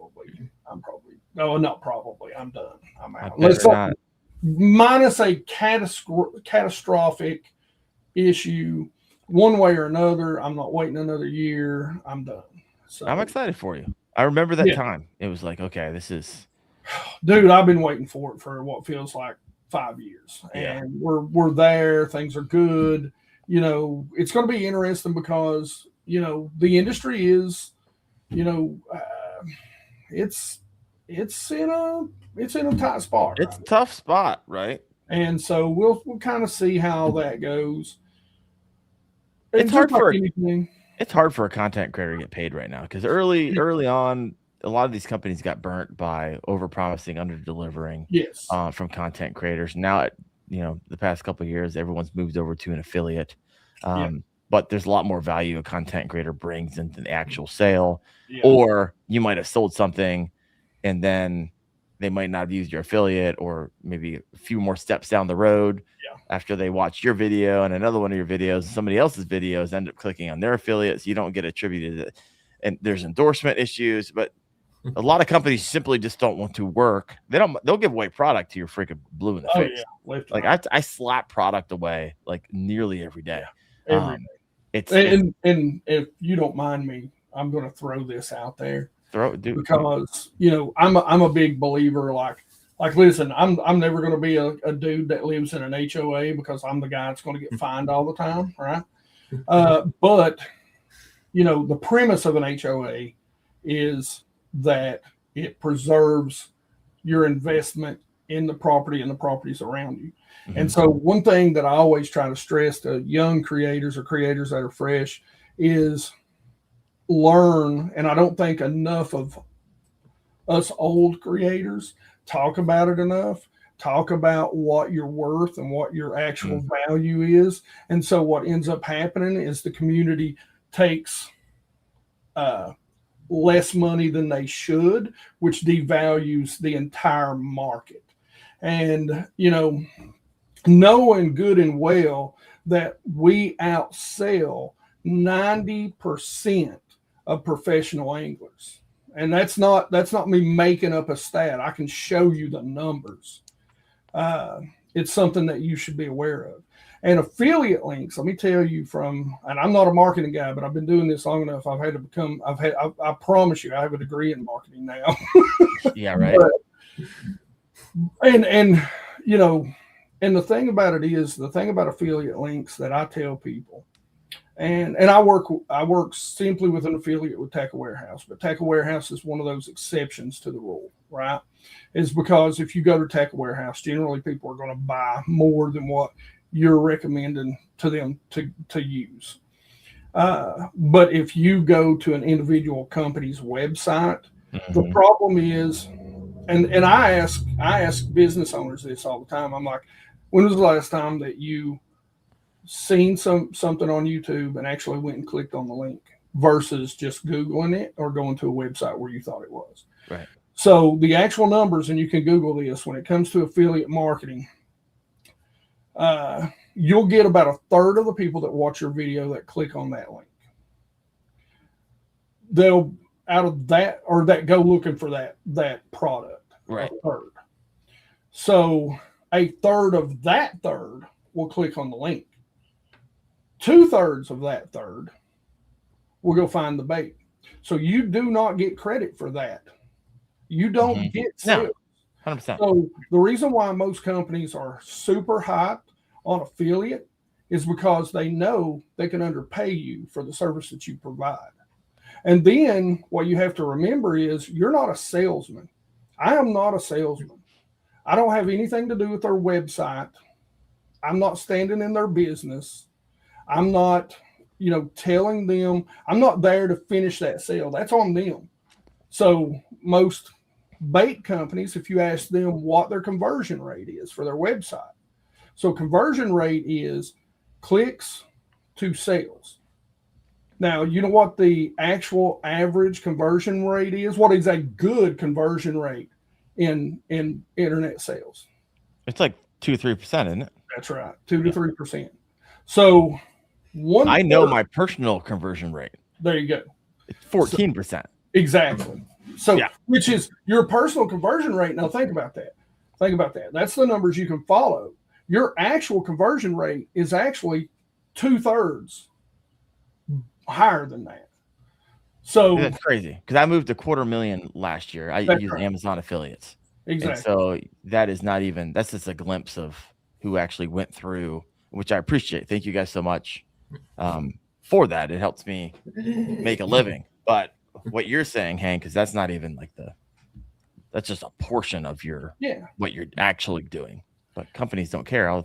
C: I'm out. Minus a catastrophic issue one way or another. I'm not waiting another year. I'm done. So
A: I'm excited for you. I remember that time. It was like, okay, this is.
C: Dude, I've been waiting for it for what feels like 5 years, and we're there. Things are good. It's going to be interesting because the industry is, it's in a tight spot.
A: It's a tough spot, right?
C: And so we'll kind of see how that goes.
A: It's hard for a content creator to get paid right now because early on, a lot of these companies got burnt by overpromising, under-delivering.
C: Yes.
A: From content creators. Now, the past couple of years, everyone's moved over to an affiliate. But there's a lot more value a content creator brings into the actual sale. Yeah. Or you might have sold something and then they might not have used your affiliate, or maybe a few more steps down the road after they watch your video and another one of your videos, somebody else's videos end up clicking on their affiliate, so you don't get attributed to it. And there's endorsement issues, but a lot of companies simply just don't want to work. They'll give away product to your freaking blue in the face. Yeah. Like I slap product away like nearly every day.
C: And if you don't mind me, I'm going to throw this out there. Because I'm a big believer. Like listen, I'm never going to be a dude that lives in an HOA because I'm the guy that's going to get fined all the time, right? But the premise of an HOA is that it preserves your investment in the property and the properties around you. Mm-hmm. And so one thing that I always try to stress to young creators or creators that are fresh is learn. And I don't think enough of us old creators talk about it enough. Talk about what you're worth and what your actual value is. And so what ends up happening is the community takes less money than they should, which devalues the entire market. And, knowing good and well that we outsell 90% of professional anglers. And that's not me making up a stat. I can show you the numbers. It's something that you should be aware of. And affiliate links, let me tell you and I'm not a marketing guy, but I've been doing this long enough. I promise you, I have a degree in marketing now.
A: Yeah, right.
C: And the thing about it is, the thing about affiliate links that I tell people, and I work simply with an affiliate with Tackle Warehouse, but Tackle Warehouse is one of those exceptions to the rule, right? Is because if you go to Tackle Warehouse, generally people are going to buy more than what you're recommending to them to use. But if you go to an individual company's website, the problem is, and I ask business owners this all the time. I'm like, when was the last time that you seen something on YouTube and actually went and clicked on the link versus just Googling it or going to a website where you thought it was?
A: Right.
C: So the actual numbers, and you can Google this, when it comes to affiliate marketing, you'll get about a third of the people that watch your video that click on that link. They'll out of that, or that go looking for that product.
A: Right.
C: A third. So a third of that third will click on the link. 2/3 of that third will go find the bait. So you do not get credit for that. You don't get sales.
A: No, 100%.
C: So the reason why most companies are super hyped on affiliate is because they know they can underpay you for the service that you provide. And then what you have to remember is, you're not a salesman. I am not a salesman. I don't have anything to do with their website. I'm not standing in their business. I'm not, telling them. I'm not there to finish that sale. That's on them. So most bait companies, if you ask them what their conversion rate is for their website. So conversion rate is clicks to sales. Now, you know what the actual average conversion rate is? What is a good conversion rate in internet sales?
A: It's like 2-3%, isn't it?
C: That's right, 2 to 3%. So
A: I know my personal conversion rate.
C: There you go.
A: It's 14%.
C: Exactly. So, which is your personal conversion rate. Now, think about that. That's the numbers you can follow. Your actual conversion rate is actually 2/3 higher than that. So
A: that's crazy, because I moved $250,000 last year. I used Amazon affiliates.
C: Exactly.
A: And so that is not even, that's just a glimpse of who actually went through, which I appreciate. Thank you guys so much for that. It helps me make a living. But what you're saying, Hank, because that's not even like that's just a portion of what you're actually doing. But companies don't care.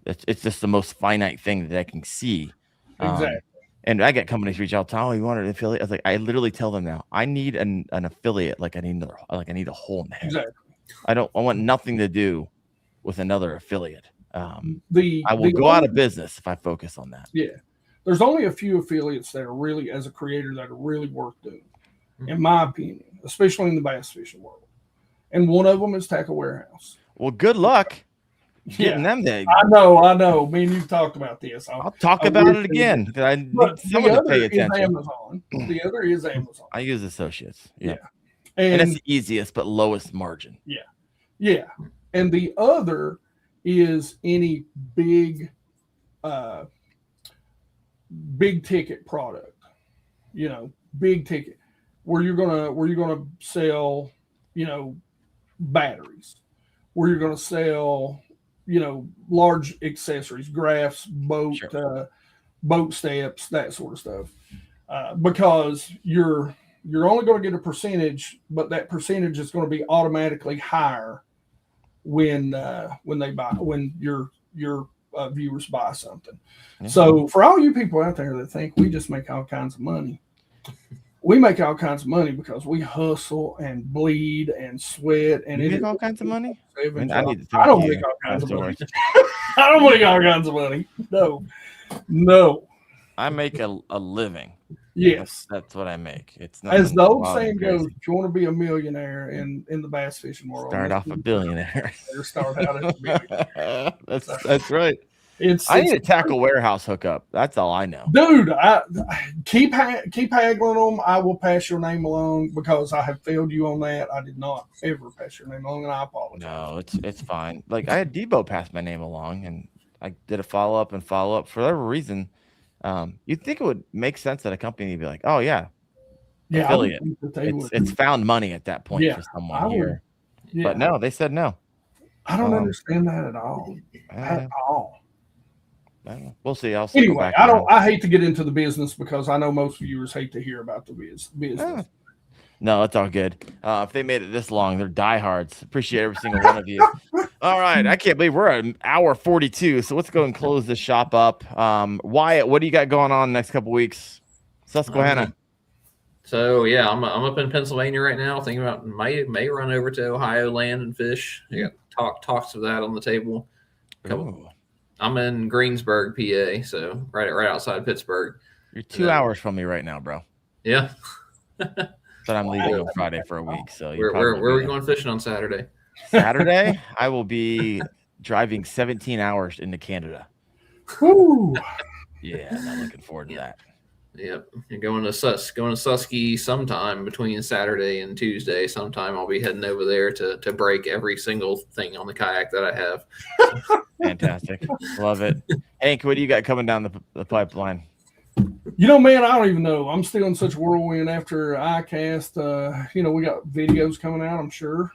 A: It's just the most finite thing that I can see.
C: Exactly.
A: And I get companies reach out to, you want an affiliate? I was like, I literally tell them now, I need an affiliate. Like I need a hole in the head.
C: Exactly.
A: I want nothing to do with another affiliate. I will
C: the
A: go out of business if I focus on that.
C: Yeah. There's only a few affiliates that are really, as a creator, that are really worth doing, in my opinion, especially in the bass fishing world. And one of them is Tackle Warehouse.
A: Well, good luck getting them there.
C: I know. Me and you talked about this.
A: I'll talk about it again, because I need someone to pay attention.
C: Amazon. The other is Amazon.
A: I use Associates.
C: Yeah.
A: And it's the easiest but lowest margin.
C: Yeah. And the other is any big ticket product, big ticket, where you're gonna sell, batteries, where you're gonna sell, large accessories, graphs, boat steps, that sort of stuff, because you're only going to get a percentage, but that percentage is going to be automatically higher when your viewers buy something. So for all you people out there that think we just make all kinds of money, we make all kinds of money because we hustle and bleed and sweat. And
A: you make all kinds of money?
C: I don't make all kinds of money. I don't make all kinds of money. No.
A: I make a living.
C: Yes,
A: that's what I make. It's not,
C: as the old saying goes, if you want to be a millionaire in the bass fishing world,
A: start off a billionaire.
C: Start out as a millionaire.
A: That's right. I need a tackle warehouse hookup. That's all I know.
C: Dude, keep haggling them. I will pass your name along because I have failed you on that. I did not ever pass your name along, and I apologize.
A: No, it's fine. Like I had Debo pass my name along, and I did a follow up for whatever reason. You'd think it would make sense that a company would be like, oh yeah, affiliate. It's found money at that point for someone here. But no, they said no.
C: I don't understand that at all.
A: We'll see.
C: Anyway, I hate to get into the business because I know most viewers hate to hear about the business.
A: No, it's all good. If they made it this long, they're diehards. Appreciate every single one of you. All right, I can't believe we're at an hour 42. So let's go and close this shop up. Wyatt, what do you got going on the next couple weeks? Susquehanna.
B: So yeah, I'm up in Pennsylvania right now, thinking about may run over to Ohio, land and fish. I got talks of that on the table. I'm in Greensburg, PA, so right outside Pittsburgh.
A: You're 2 hours from me right now, bro.
B: Yeah.
A: But I'm leaving on Friday for a week. So
B: where are we going fishing on Saturday?
A: Saturday, I will be driving 17 hours into Canada.
C: Woo.
A: Yeah, I'm looking forward to that.
B: Yep, you're going to Susky sometime between Saturday and Tuesday. Sometime I'll be heading over there to break every single thing on the kayak that I have.
A: Fantastic, love it. Hank, what do you got coming down the pipeline?
C: Man, I don't even know. I'm still in such whirlwind after ICAST. We got videos coming out, I'm sure.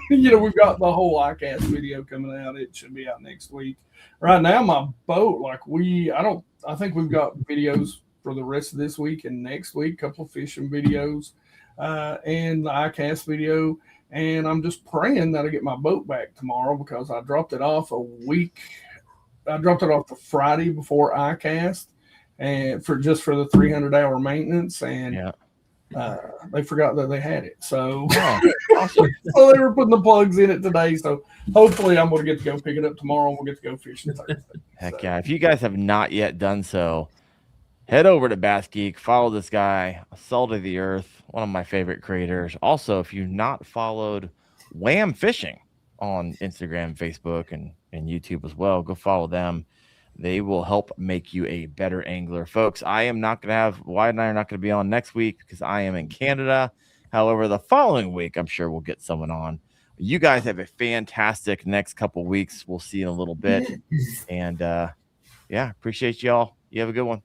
C: We've got the whole ICAST video coming out. It should be out next week. Right now, my boat, I think we've got videos for the rest of this week and next week, a couple of fishing videos, and the ICAST video. And I'm just praying that I get my boat back tomorrow because I dropped it off the Friday before ICAST and for the 300-hour maintenance. And they forgot that they had it. So,
A: awesome.
C: So they were putting the plugs in it today. So hopefully I'm going to get to go pick it up tomorrow and we'll get to go fishing Thursday.
A: Heck yeah. If you guys have not yet done so, head over to BassGeek, follow this guy, Salt of the Earth, one of my favorite creators. Also, if you've not followed Wham Fishing on Instagram, Facebook, and YouTube as well, go follow them. They will help make you a better angler. Folks, Wyatt and I are not going to be on next week because I am in Canada. However, the following week, I'm sure we'll get someone on. You guys have a fantastic next couple weeks. We'll see you in a little bit. And, appreciate y'all. You have a good one.